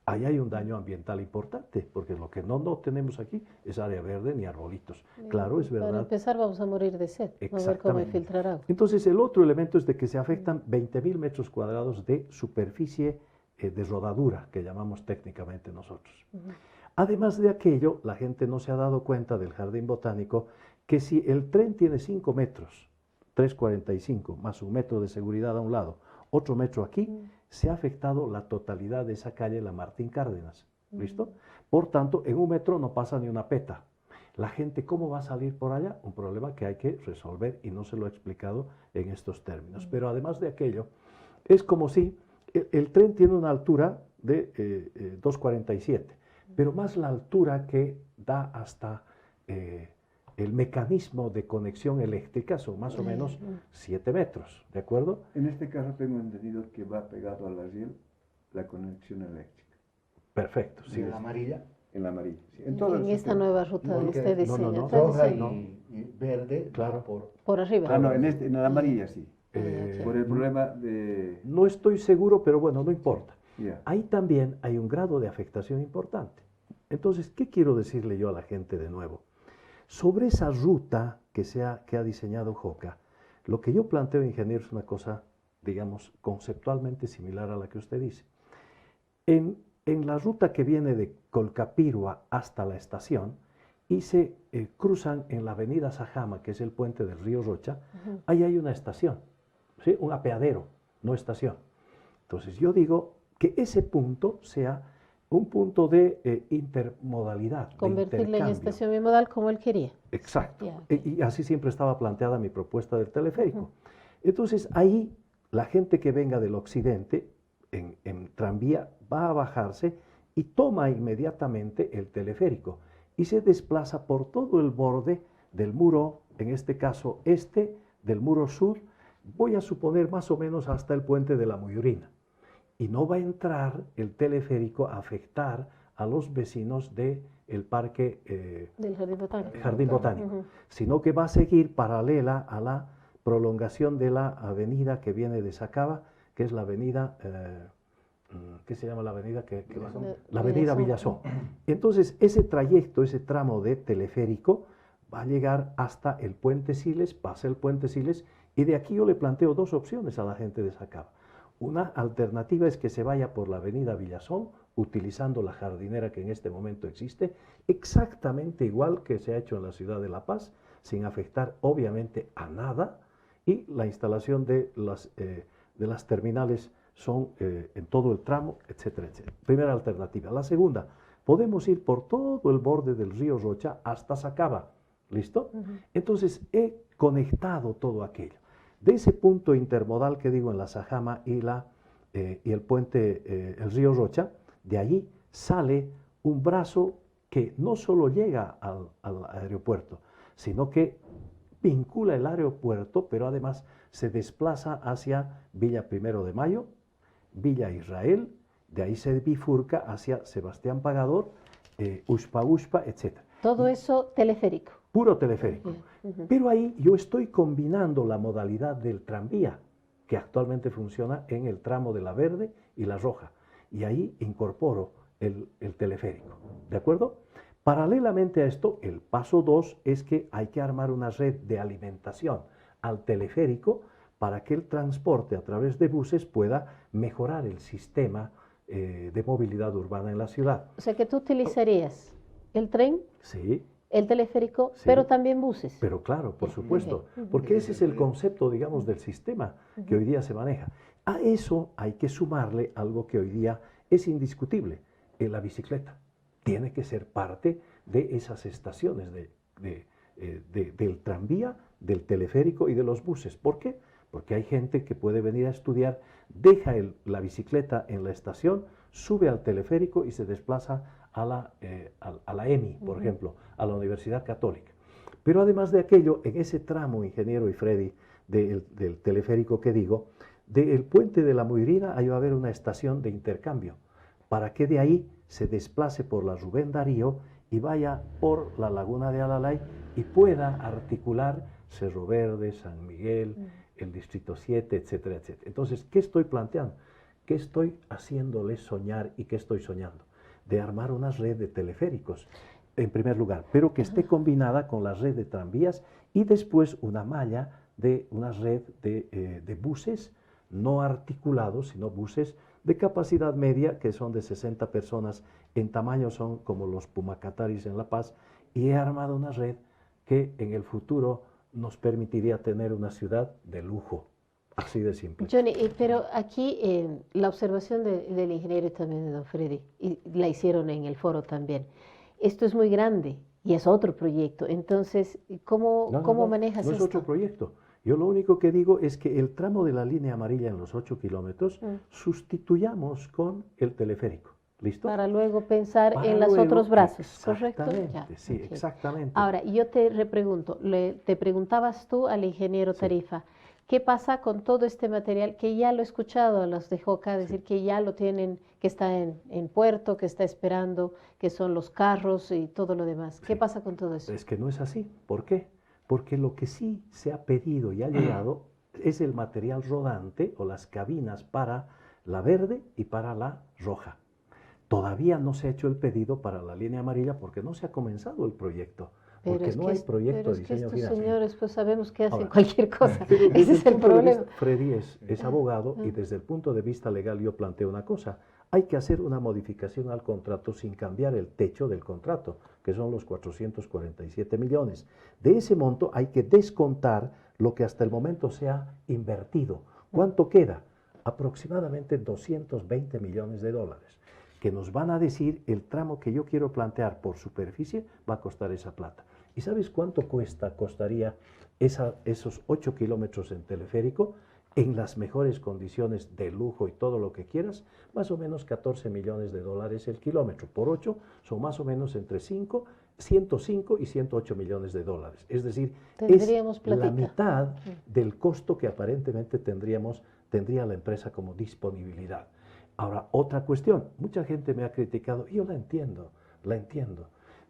Ahí hay un daño ambiental importante, porque lo que no tenemos aquí es área verde ni arbolitos. Claro, es verdad. Para empezar vamos a morir de sed, no ver cómo filtrar agua. Entonces el otro elemento es de que se afectan 20.000 metros cuadrados de superficie de rodadura, que llamamos técnicamente nosotros. Además de aquello, la gente no se ha dado cuenta del jardín botánico, que si el tren tiene 5 metros, 3.45, más un metro de seguridad a un lado, otro metro aquí, se ha afectado la totalidad de esa calle, la Martín Cárdenas. ¿Listo? Por tanto, en un metro no pasa ni una peta. La gente, ¿cómo va a salir por allá? Un problema que hay que resolver y no se lo he explicado en estos términos. Pero además de aquello, es como si el tren tiene una altura de 2.47, pero más la altura que da hasta el mecanismo de conexión eléctrica son más o menos 7 metros, ¿de acuerdo? En este caso tengo entendido que va pegado a la riel la conexión eléctrica. Perfecto, sí. ¿En la amarilla? En la amarilla. Sí. En esta nueva ruta de este diseño. no, Roja no. y verde, Claro. Por arriba. Ah, no, en la amarilla sí. Eh, Por el problema de... No estoy seguro, pero bueno, no importa. Ya. Ahí también hay un grado de afectación importante. Entonces, ¿qué quiero decirle yo a la gente de nuevo? Sobre esa ruta que ha diseñado JOCA, lo que yo planteo, ingeniero, es una cosa, digamos, conceptualmente similar a la que usted dice. En la ruta que viene de Colcapirua hasta la estación y se cruzan en la avenida Sajama, que es el puente del río Rocha, ahí hay una estación, ¿sí? Un apeadero, no estación. Entonces yo digo que ese punto sea un punto de intermodalidad, de Convertirla en intercambio. estación bimodal como él quería. Exacto. Ya, ok. Y así siempre estaba planteada mi propuesta del teleférico. Entonces, ahí la gente que venga del occidente en tranvía va a bajarse y toma inmediatamente el teleférico y se desplaza por todo el borde del muro, en este caso este, del muro sur, voy a suponer más o menos hasta el puente de la Muyurina. Y no va a entrar el teleférico a afectar a los vecinos del parque Del Jardín Botánico. Jardín Botánico, Ujú. sino que va a seguir paralela a la prolongación de la avenida que viene de Sacaba, que es la avenida, ¿qué se llama la avenida? La avenida Villazón. Entonces, ese trayecto, ese tramo de teleférico va a llegar hasta el puente Siles, pasa el puente Siles, y de aquí yo le planteo dos opciones a la gente de Sacaba. Una alternativa es que se vaya por la avenida Villazón, utilizando la jardinera que en este momento existe, exactamente igual que se ha hecho en la ciudad de La Paz, sin afectar obviamente a nada, y la instalación de las terminales son en todo el tramo, etcétera, etcétera. Primera alternativa. La segunda, podemos ir por todo el borde del río Rocha hasta Sacaba, ¿listo? Entonces he conectado todo aquello. De ese punto intermodal que digo en la Sajama y el puente, el río Rocha, de allí sale un brazo que no solo llega al aeropuerto, sino que vincula el aeropuerto, pero además se desplaza hacia Villa Primero de Mayo, Villa Israel, de ahí se bifurca hacia Sebastián Pagador, Uxpa Uxpa, etc. Todo eso teleférico. Puro teleférico. Ujú. Pero ahí yo estoy combinando la modalidad del tranvía, que actualmente funciona en el tramo de la Verde y la Roja, y ahí incorporo el teleférico, ¿de acuerdo? Paralelamente a esto, el paso 2 es que hay que armar una red de alimentación al teleférico para que el transporte a través de buses pueda mejorar el sistema de movilidad urbana en la ciudad. O sea que tú utilizarías el tren, Sí, el teleférico, Sí. pero también buses. pero claro, por supuesto, Ujú. porque ese es el concepto, digamos, del sistema que hoy día se maneja. A eso hay que sumarle algo que hoy día es indiscutible, la bicicleta. Tiene que ser parte de esas estaciones del tranvía, del teleférico y de los buses. ¿Por qué? Porque hay gente que puede venir a estudiar, deja la bicicleta en la estación, sube al teleférico y se desplaza a la EMI, por ejemplo, a la Universidad Católica. Pero además de aquello, en ese tramo, ingeniero y Freddy, del teleférico que digo, del puente de la Muirina, ahí va a haber una estación de intercambio, para que de ahí se desplace por la Rubén Darío y vaya por la laguna de Alalay y pueda articular Cerro Verde, San Miguel, el Distrito 7, etcétera, etcétera. Entonces, ¿qué estoy planteando? ¿Qué estoy haciéndoles soñar y qué estoy soñando? De armar una red de teleféricos, en primer lugar, pero que esté combinada con la red de tranvías y después una malla de una red de buses no articulados, sino buses de capacidad media, que son de 60 personas, en tamaño son como los Pumacataris en La Paz, y he armado una red que en el futuro nos permitiría tener una ciudad de lujo, así de simple. Johnny, pero aquí la observación del ingeniero y también de don Freddy, y la hicieron en el foro también. Esto es muy grande y es otro proyecto. Entonces, ¿cómo manejas no es esto? otro proyecto. Yo lo único que digo es que el tramo de la línea amarilla en los 8 kilómetros sustituyamos con el teleférico. ¿Listo? Para luego pensar Para en los luego, otros brazos, ¿correcto? exactamente, sí, ok. exactamente. Ahora, yo te repregunto, te preguntabas tú al ingeniero Tarifa, ¿qué pasa con todo este material que ya lo he escuchado a los de Joca decir que ya lo tienen, que está en puerto, que está esperando, que son los carros y todo lo demás? ¿Qué pasa con todo eso? Es que no es así. ¿Por qué? Porque lo que sí se ha pedido y ha llegado es el material rodante o las cabinas para la verde y para la roja. Todavía no se ha hecho el pedido para la línea amarilla porque no se ha comenzado el proyecto. Porque no hay proyecto de diseño estos final. señores pues sabemos que hacen Ahora, cualquier cosa. pero desde Ese es el punto de problema. vista- Freddy es abogado y desde el punto de vista legal yo planteo una cosa. Hay que hacer una modificación al contrato sin cambiar el techo del contrato, que son los 447 millones. De ese monto hay que descontar lo que hasta el momento se ha invertido. ¿Cuánto queda? Aproximadamente 220 millones de dólares. que nos van a decir el tramo que yo quiero plantear por superficie va a costar esa plata. ¿Y sabes cuánto costaría esos 8 kilómetros en teleférico en las mejores condiciones de lujo y todo lo que quieras? Más o menos 14 millones de dólares el kilómetro. Por 8 son más o menos entre 105 y 108 millones de dólares. Es decir, Tendríamos es la platica. mitad del costo que aparentemente tendría la empresa como disponibilidad. Ahora, otra cuestión. Mucha gente me ha criticado, y yo la entiendo.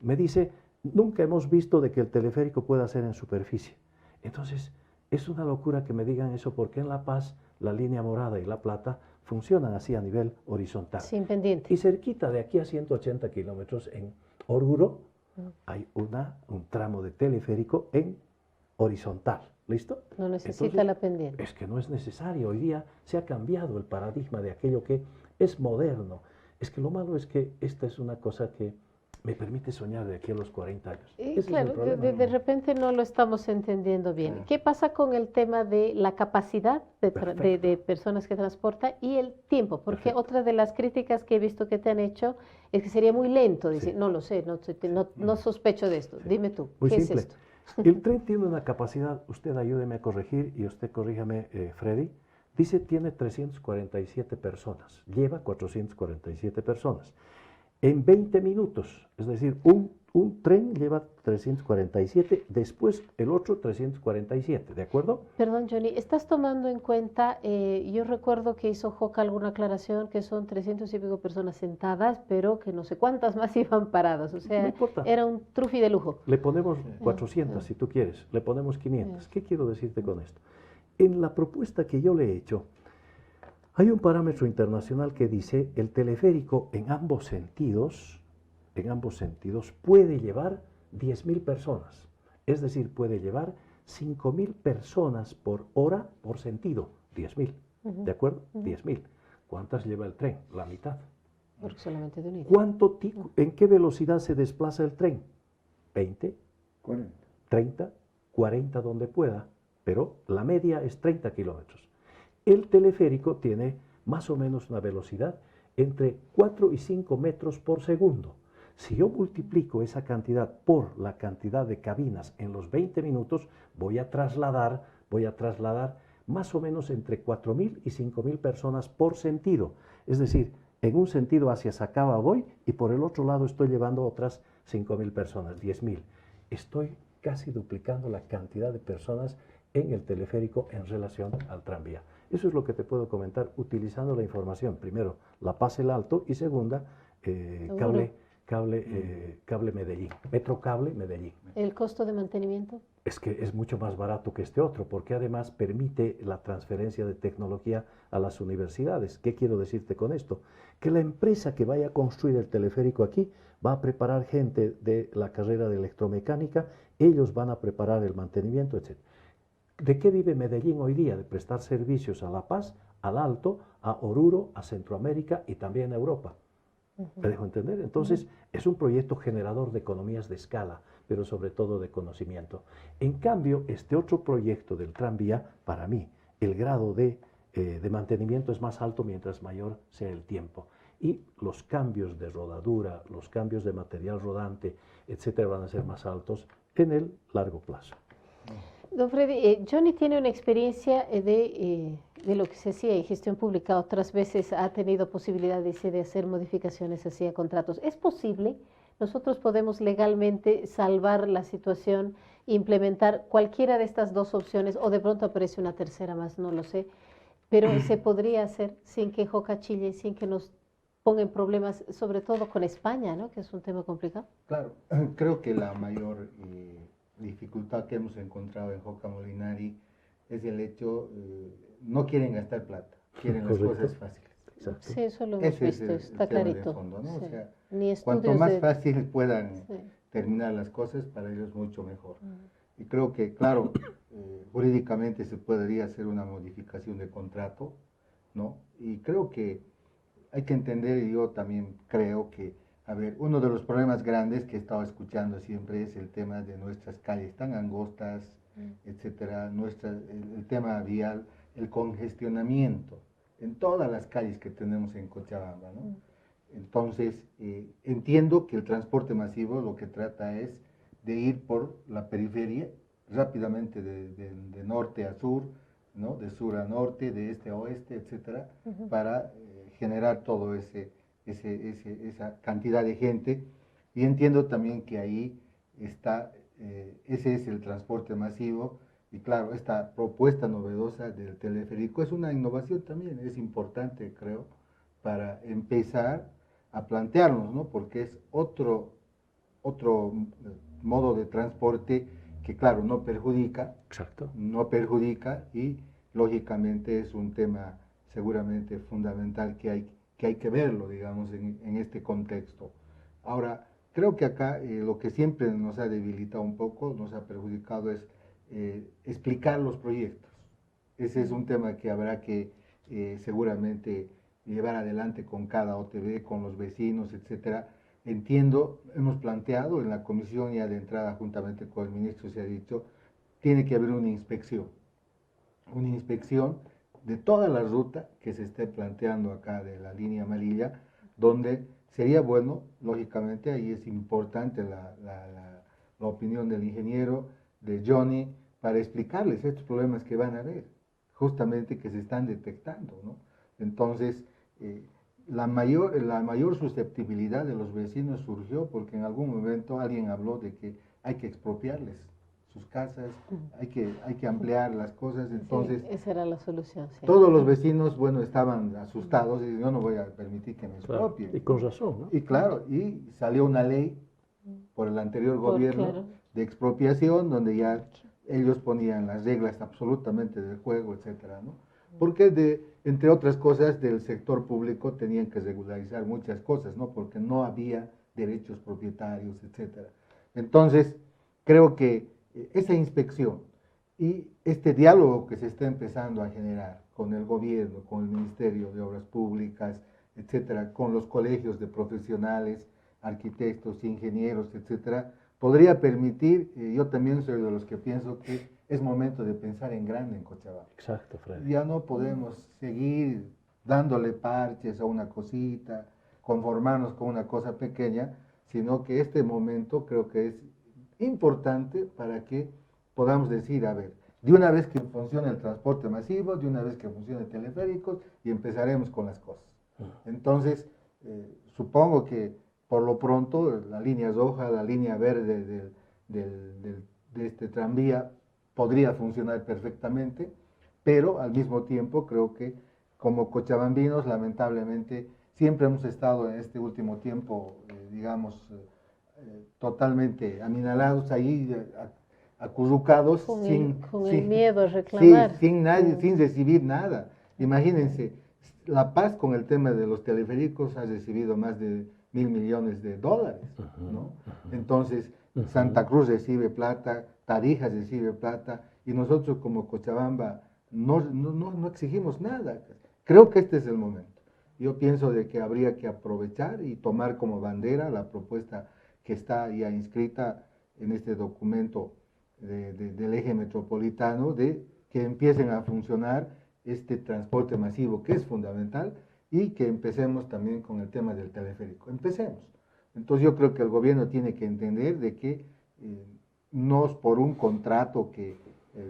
Me dice, nunca hemos visto de que el teleférico pueda ser en superficie. Entonces, es una locura que me digan eso, porque en La Paz la línea morada y la plata funcionan así a nivel horizontal. Sin pendiente. Y cerquita de aquí a 180 kilómetros en Oruro hay un tramo de teleférico en horizontal. ¿Listo? No necesita Entonces, la pendiente. es que no es necesario. Hoy día se ha cambiado el paradigma de aquello que es moderno. Es que lo malo es que esta es una cosa que me permite soñar de aquí a los 40 años. Y Ese es el claro, problema. de repente no lo estamos entendiendo bien. Claro. ¿Qué pasa con el tema de la capacidad de Perfecto. personas que transporta y el tiempo? Porque Perfecto. otra de las críticas que he visto que te han hecho es que sería muy lento. Dice, Sí. no lo sé, no sospecho de esto. Sí. Dime tú, Muy ¿qué simple. es esto? El tren tiene una capacidad, usted ayúdeme a corregir y usted corríjame, Freddy, dice tiene 347 personas, lleva 447 personas. En 20 minutos, es decir, un tren lleva 347, después el otro 347, ¿de acuerdo? Perdón, Johnny, ¿estás tomando en cuenta, yo recuerdo que hizo Joca alguna aclaración que son 300 y pico personas sentadas, pero que no sé cuántas más iban paradas, o No sea, importa. era un trufi de lujo. Le ponemos 400 si tú quieres, le ponemos 500. ¿Qué quiero decirte con esto? En la propuesta que yo le he hecho, hay un parámetro internacional que dice el teleférico en ambos sentidos puede llevar 10.000 personas. Es decir, puede llevar 5.000 personas por hora por sentido. 10.000. ¿De acuerdo? 10.000. ¿Cuántas lleva el tren? La mitad. Porque solamente de unidad. ¿En qué velocidad se desplaza el tren? 20, 40. 30, 40 donde pueda, pero la media es 30 kilómetros. El teleférico tiene más o menos una velocidad entre 4 y 5 metros por segundo. Si yo multiplico esa cantidad por la cantidad de cabinas en los 20 minutos, voy a trasladar más o menos entre 4.000 y 5.000 personas por sentido. Es decir, en un sentido hacia Sacaba voy y por el otro lado estoy llevando otras 5.000 personas, 10.000. Estoy casi duplicando la cantidad de personas en el teleférico en relación al tranvía. Eso es lo que te puedo comentar utilizando la información. Primero, La Paz el Alto y segunda, cable Medellín, Metrocable Medellín. ¿El costo de mantenimiento? Es que es mucho más barato que este otro, porque además permite la transferencia de tecnología a las universidades. ¿Qué quiero decirte con esto? Que la empresa que vaya a construir el teleférico aquí va a preparar gente de la carrera de electromecánica, ellos van a preparar el mantenimiento, etc. ¿De qué vive Medellín hoy día? De prestar servicios a La Paz, al Alto, a Oruro, a Centroamérica y también a Europa. ¿Me dejo entender? Entonces, es un proyecto generador de economías de escala, pero sobre todo de conocimiento. En cambio, este otro proyecto del tranvía, para mí, el grado de mantenimiento es más alto mientras mayor sea el tiempo. Y los cambios de rodadura, los cambios de material rodante, etcétera, van a ser más altos en el largo plazo. Don Freddy, Johnny tiene una experiencia de lo que se hacía en gestión pública. Otras veces ha tenido posibilidad de hacer modificaciones hacia contratos. ¿Es posible? Nosotros podemos legalmente salvar la situación, implementar cualquiera de estas dos opciones, o de pronto aparece una tercera más, no lo sé, pero se podría hacer sin que Joca chille, sin que nos pongan problemas, sobre todo con España, ¿no? Que es un tema complicado. Claro, creo que la mayor dificultad que hemos encontrado en Joca Molinari es el hecho, no quieren gastar plata, quieren las Correcto. cosas fáciles. Exacto. Sí, eso lo hemos Ese es visto, el está tema de clarito. fondo, ¿no? Sí. O sea, Ni cuanto estudios más de... fácil puedan Sí. terminar las cosas, para ellos mucho mejor. Y creo que, claro, jurídicamente se podría hacer una modificación de contrato, ¿no? Y creo que hay que entender, y yo también creo que, a ver, uno de los problemas grandes que he estado escuchando siempre es el tema de nuestras calles tan angostas, etcétera, el tema vial, el congestionamiento en todas las calles que tenemos en Cochabamba, ¿no? Entonces, entiendo que el transporte masivo lo que trata es de ir por la periferia rápidamente de norte a sur, ¿no? De sur a norte, de este a oeste, etcétera, para generar todo esa cantidad de gente. Y entiendo también que ahí está, ese es el transporte masivo. Y claro, esta propuesta novedosa del teleférico es una innovación también, es importante, creo, para empezar a plantearnos, ¿no? Porque es otro modo de transporte que, claro, no perjudica. Exacto. No perjudica y, lógicamente, es un tema seguramente fundamental que hay que verlo, digamos, en este contexto. Ahora, creo que acá lo que siempre nos ha debilitado un poco, nos ha perjudicado es explicar los proyectos. Ese es un tema que habrá que seguramente llevar adelante con cada OTB, con los vecinos, etcétera. Entiendo, hemos planteado en la comisión ya de entrada, juntamente con el ministro, se ha dicho, tiene que haber una inspección de toda la ruta que se esté planteando acá de la línea amarilla, donde sería bueno, lógicamente, ahí es importante la opinión del ingeniero, de Johnny, para explicarles estos problemas que van a haber, justamente que se están detectando, ¿no? Entonces, la mayor susceptibilidad de los vecinos surgió porque en algún momento alguien habló de que hay que expropiarles sus casas, hay que ampliar las cosas, entonces... Sí, esa era la solución, sí. Todos los vecinos, bueno, estaban asustados y yo no voy a permitir que me expropien. Claro, y con razón, ¿no? Y claro, y salió una ley por el anterior gobierno claro, de expropiación, donde ya ellos ponían las reglas absolutamente del juego, etcétera, ¿no? Porque entre otras cosas, del sector público tenían que regularizar muchas cosas, ¿no? Porque no había derechos propietarios, etcétera. Entonces, creo que esa inspección y este diálogo que se está empezando a generar con el gobierno, con el Ministerio de Obras Públicas, etcétera, con los colegios de profesionales, arquitectos, ingenieros, etcétera, podría permitir, yo también soy de los que pienso que es momento de pensar en grande en Cochabamba. Exacto, Freddy. Ya no podemos seguir dándole parches a una cosita, conformarnos con una cosa pequeña, sino que este momento creo que es importante para que podamos decir, a ver, de una vez que funcione el transporte masivo, de una vez que funcione teleféricos, y empezaremos con las cosas. Entonces, supongo que por lo pronto la línea roja, la línea verde de este tranvía podría funcionar perfectamente, pero al mismo tiempo creo que como cochabambinos, lamentablemente, siempre hemos estado en este último tiempo, digamos, totalmente aminalados ahí, acurrucados, con el miedo a reclamar. Sí, sin recibir nada. Imagínense, La Paz con el tema de los teleféricos ha recibido más de $1.000 millones, ¿no? Entonces, Santa Cruz recibe plata, Tarija recibe plata, y nosotros como Cochabamba no exigimos nada. Creo que este es el momento. Yo pienso de que habría que aprovechar y tomar como bandera la propuesta que está ya inscrita en este documento del eje metropolitano, de que empiecen a funcionar este transporte masivo, que es fundamental, y que empecemos también con el tema del teleférico. Empecemos. Entonces yo creo que el gobierno tiene que entender de que no es por un contrato que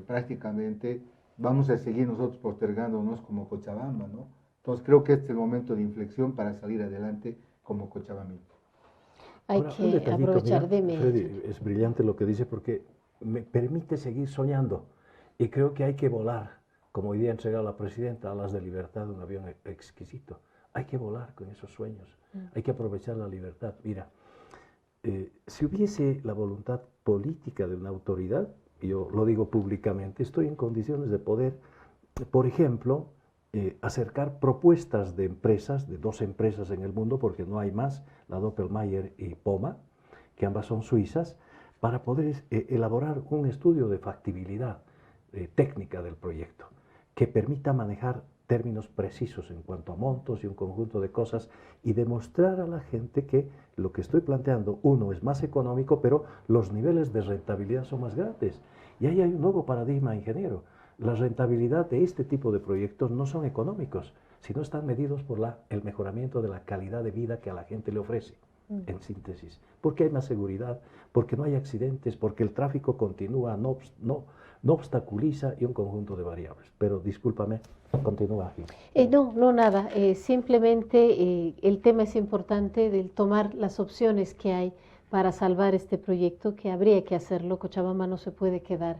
prácticamente vamos a seguir nosotros postergándonos como Cochabamba, ¿no? Entonces creo que este es el momento de inflexión para salir adelante como Cochabamba. Hay Ahora, que aprovechar de mí. Freddy, es brillante lo que dice porque me permite seguir soñando y creo que hay que volar, como hoy día ha entregado la presidenta, alas de libertad de un avión exquisito. Hay que volar con esos sueños, hay que aprovechar la libertad. Mira, si hubiese la voluntad política de una autoridad, yo lo digo públicamente, estoy en condiciones de poder, por ejemplo, acercar propuestas de empresas, de 2 empresas en el mundo, porque no hay más, la Doppelmayr y Poma, que ambas son suizas, para poder elaborar un estudio de factibilidad técnica del proyecto, que permita manejar términos precisos en cuanto a montos y un conjunto de cosas, y demostrar a la gente que lo que estoy planteando, uno, es más económico, pero los niveles de rentabilidad son más grandes. Y ahí hay un nuevo paradigma, ingeniero. La rentabilidad de este tipo de proyectos no son económicos, sino están medidos por el mejoramiento de la calidad de vida que a la gente le ofrece, en síntesis. Porque hay más seguridad, porque no hay accidentes, porque el tráfico continúa, no obstaculiza y un conjunto de variables. Pero discúlpame, continúa. No, nada. Simplemente el tema es importante del tomar las opciones que hay para salvar este proyecto, que habría que hacerlo. Cochabamba no se puede quedar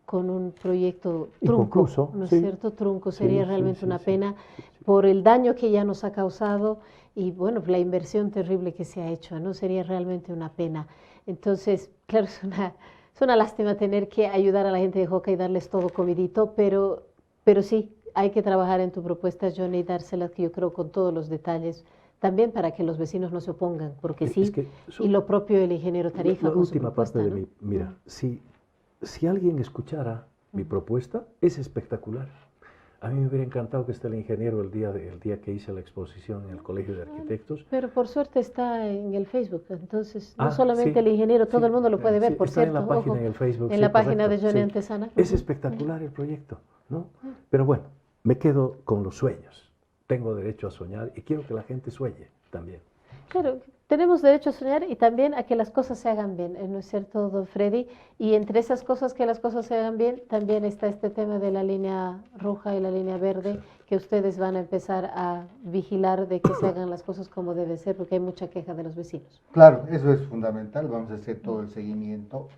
con un proyecto trunco, Inconcluso, ¿no es sí. cierto? Trunco, Sí, sería sí, realmente sí, una sí, pena sí. por el daño que ya nos ha causado y, bueno, la inversión terrible que se ha hecho, ¿no? Sería realmente una pena. Entonces, claro, es una lástima tener que ayudar a la gente de Joca y darles todo comidito, pero sí, hay que trabajar en tu propuesta, Johnny, y dárselas, que yo creo, con todos los detalles, también para que los vecinos no se opongan, porque Es sí, que y lo propio del ingeniero Tarifa la con su última parte propuesta, de ¿no? mira, si alguien escuchara mi propuesta, es espectacular. A mí me hubiera encantado que esté el ingeniero el día que hice la exposición en el Colegio de Arquitectos. Pero por suerte está en el Facebook, entonces no solamente Sí, el ingeniero, todo sí, el mundo lo puede ver, sí, por está en cierto, la página ojo, en el Facebook. en Sí, la página de correcto, Johnny sí. Antesana. Es espectacular el proyecto, ¿no? Pero bueno, me quedo con los sueños. Tengo derecho a soñar y quiero que la gente sueñe también. Claro, tenemos derecho a soñar y también a que las cosas se hagan bien, ¿no es cierto, don Freddy? Y entre esas cosas, que las cosas se hagan bien, también está este tema de la línea roja y la línea verde, que ustedes van a empezar a vigilar de que se hagan las cosas como debe ser, porque hay mucha queja de los vecinos. Claro, eso es fundamental, vamos a hacer todo el seguimiento.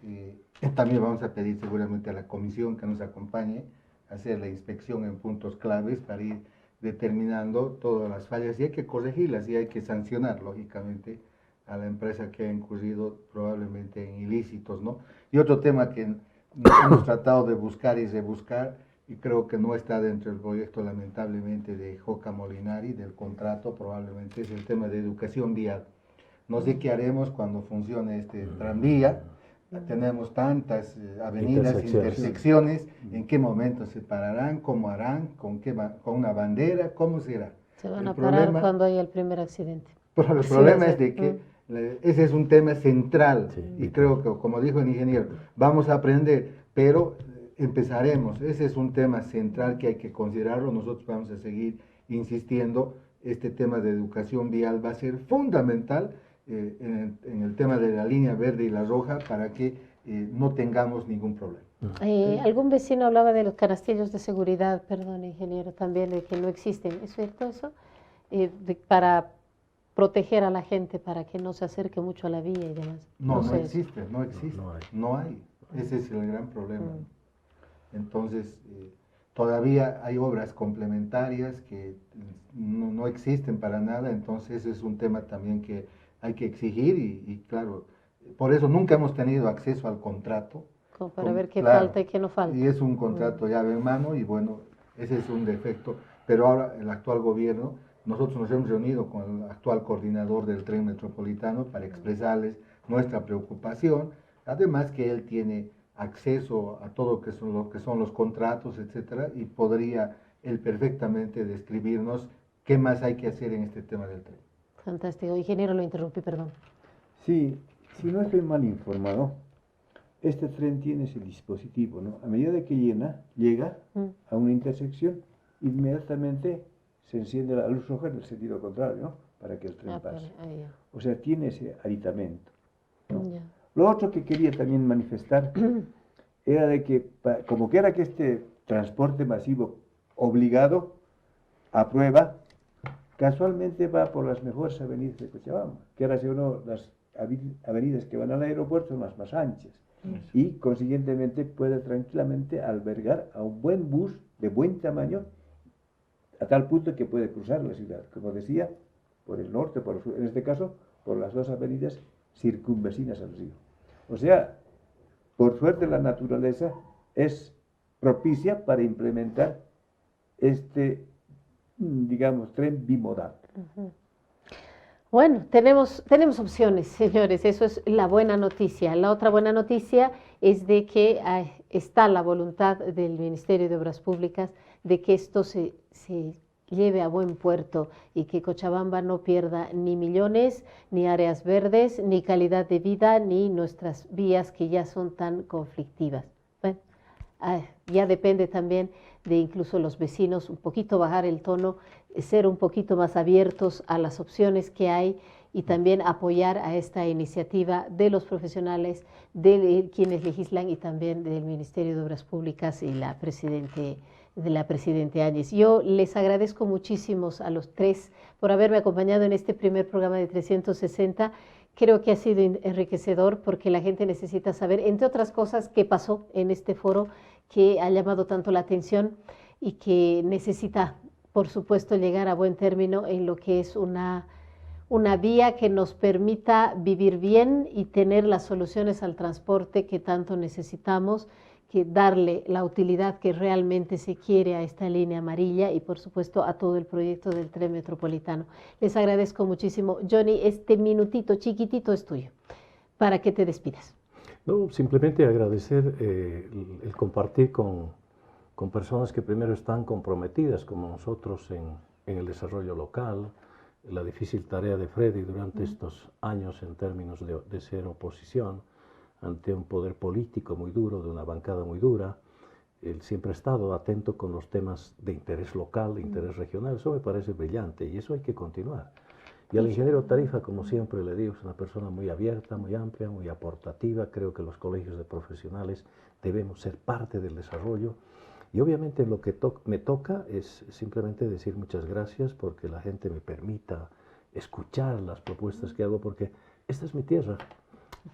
También vamos a pedir seguramente a la comisión que nos acompañe a hacer la inspección en puntos claves para ir determinando todas las fallas y hay que corregirlas y hay que sancionar, lógicamente, a la empresa que ha incurrido probablemente en ilícitos, ¿no? Y otro tema que hemos tratado de buscar y rebuscar, y creo que no está dentro del proyecto, lamentablemente, de Joca Molinari, del contrato, probablemente es el tema de educación vial. No sé qué haremos cuando funcione este tranvía. Tenemos tantas avenidas, intersecciones, en qué momento se pararán, cómo harán, con una bandera, cómo será. Se van a parar cuando haya el primer accidente. Pero el problema es de que ese es un tema central y creo que, como dijo el ingeniero, vamos a aprender, pero empezaremos. Ese es un tema central que hay que considerarlo. Nosotros vamos a seguir insistiendo. Este tema de educación vial va a ser fundamental en el tema de la línea verde y la roja para que no tengamos ningún problema. Algún vecino hablaba de los canastillos de seguridad, perdón, ingeniero, también de que no existen. ¿Es cierto eso? Para proteger a la gente, para que no se acerque mucho a la vía y demás. No sé existe, no hay. Ese es el gran problema. Entonces, todavía hay obras complementarias que no existen para nada, entonces es un tema también que hay que exigir y claro, por eso nunca hemos tenido acceso al contrato. Como para ver qué falta y qué no falta. Y es un contrato llave en mano y bueno, ese es un defecto. Pero ahora el actual gobierno, nosotros nos hemos reunido con el actual coordinador del tren metropolitano para expresarles nuestra preocupación, además que él tiene acceso a todo lo que son los contratos, etcétera, y podría él perfectamente describirnos qué más hay que hacer en este tema del tren. Fantástico. Ingeniero, lo interrumpí, perdón. Sí, si no estoy mal informado, este tren tiene ese dispositivo, ¿no? A medida que llega a una intersección, inmediatamente se enciende la luz roja en el sentido contrario, ¿no? Para que el tren pase. O sea, tiene ese aditamento, ¿no? Lo otro que quería también manifestar era de que, como quiera que este transporte masivo obligado a prueba, casualmente va por las mejores avenidas de Cochabamba, que ahora si uno, las avenidas que van al aeropuerto son las más anchas y consiguientemente puede tranquilamente albergar a un buen bus de buen tamaño a tal punto que puede cruzar la ciudad, como decía, por el norte, por el sur, en este caso por las dos avenidas circunvecinas al río. O sea, por suerte la naturaleza es propicia para implementar este, digamos, tren bimodal. Bueno, tenemos opciones, señores, eso es la buena noticia. La otra buena noticia es de que está la voluntad del Ministerio de Obras Públicas de que esto se lleve a buen puerto y que Cochabamba no pierda ni millones, ni áreas verdes, ni calidad de vida, ni nuestras vías que ya son tan conflictivas. Bueno, ya depende también de incluso los vecinos, un poquito bajar el tono, ser un poquito más abiertos a las opciones que hay y también apoyar a esta iniciativa de los profesionales, de quienes legislan y también del Ministerio de Obras Públicas y de la Presidente Áñez. Yo les agradezco muchísimo a los tres por haberme acompañado en este primer programa de 360. Creo que ha sido enriquecedor porque la gente necesita saber, entre otras cosas, qué pasó en este foro que ha llamado tanto la atención y que necesita, por supuesto, llegar a buen término en lo que es una vía que nos permita vivir bien y tener las soluciones al transporte que tanto necesitamos, que darle la utilidad que realmente se quiere a esta línea amarilla y por supuesto a todo el proyecto del tren metropolitano. Les agradezco muchísimo. Johnny, este minutito chiquitito es tuyo para que te despidas. No, simplemente agradecer el compartir con personas que primero están comprometidas como nosotros en el desarrollo local, la difícil tarea de Freddy durante estos años en términos de ser oposición ante un poder político muy duro, de una bancada muy dura. Él siempre ha estado atento con los temas de interés local, de interés regional. Eso me parece brillante y eso hay que continuar. Y al ingeniero Tarifa, como siempre le digo, es una persona muy abierta, muy amplia, muy aportativa. Creo que los colegios de profesionales debemos ser parte del desarrollo. Y obviamente lo que me toca es simplemente decir muchas gracias porque la gente me permita escuchar las propuestas que hago, porque esta es mi tierra.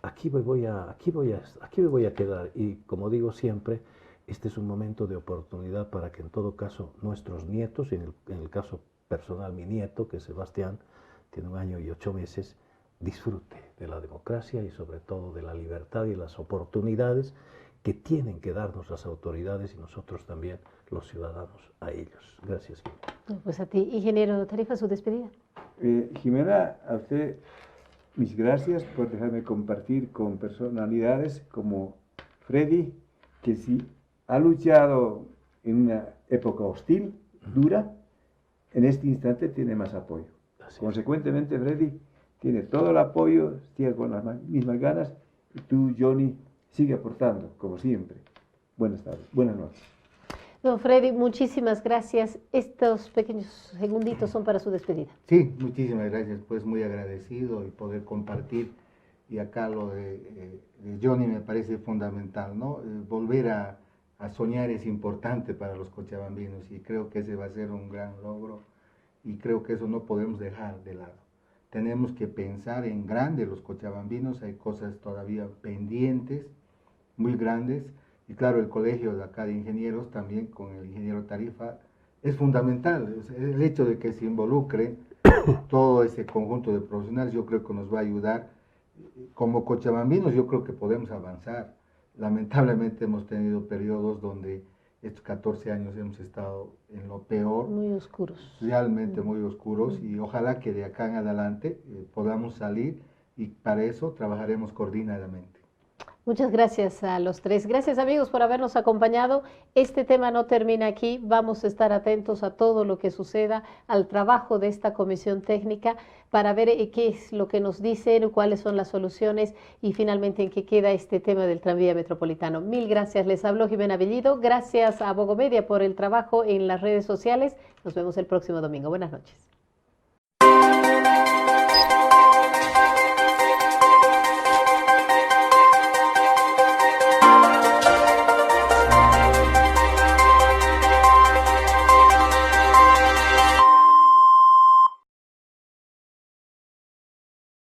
Aquí me voy a quedar y, como digo siempre, este es un momento de oportunidad para que en todo caso nuestros nietos, y en el caso personal mi nieto, que es Sebastián, tiene 1 año y 8 meses, disfrute de la democracia y sobre todo de la libertad y las oportunidades que tienen que darnos las autoridades y nosotros también los ciudadanos a ellos. Gracias, Jimena. Pues a ti, ingeniero Tarifa, su despedida. Jimena, a usted mis gracias por dejarme compartir con personalidades como Freddy, que sí ha luchado en una época hostil, dura, en este instante tiene más apoyo. Consecuentemente, Freddy tiene todo el apoyo, sigue con las mismas ganas, y tú, Johnny, sigue aportando, como siempre. Buenas tardes, buenas noches. Don Freddy, muchísimas gracias. Estos pequeños segunditos son para su despedida. Sí, muchísimas gracias, pues muy agradecido y poder compartir. Y acá lo de Johnny me parece fundamental, ¿no? Volver a soñar es importante para los cochabambinos y creo que ese va a ser un gran logro y creo que eso no podemos dejar de lado. Tenemos que pensar en grande los cochabambinos, hay cosas todavía pendientes, muy grandes. Y claro, el colegio de acá de ingenieros, también con el ingeniero Tarifa, es fundamental. El hecho de que se involucre todo ese conjunto de profesionales, yo creo que nos va a ayudar. Como cochabambinos, yo creo que podemos avanzar. Lamentablemente hemos tenido periodos donde estos 14 años hemos estado en lo peor. Muy oscuros. Realmente muy oscuros y ojalá que de acá en adelante podamos salir y para eso trabajaremos coordinadamente. Muchas gracias a los tres. Gracias, amigos, por habernos acompañado. Este tema no termina aquí. Vamos a estar atentos a todo lo que suceda, al trabajo de esta comisión técnica para ver qué es lo que nos dicen, cuáles son las soluciones y finalmente en qué queda este tema del tranvía metropolitano. Mil gracias. Les habló Jimena Bellido. Gracias a Bogomedia por el trabajo en las redes sociales. Nos vemos el próximo domingo. Buenas noches.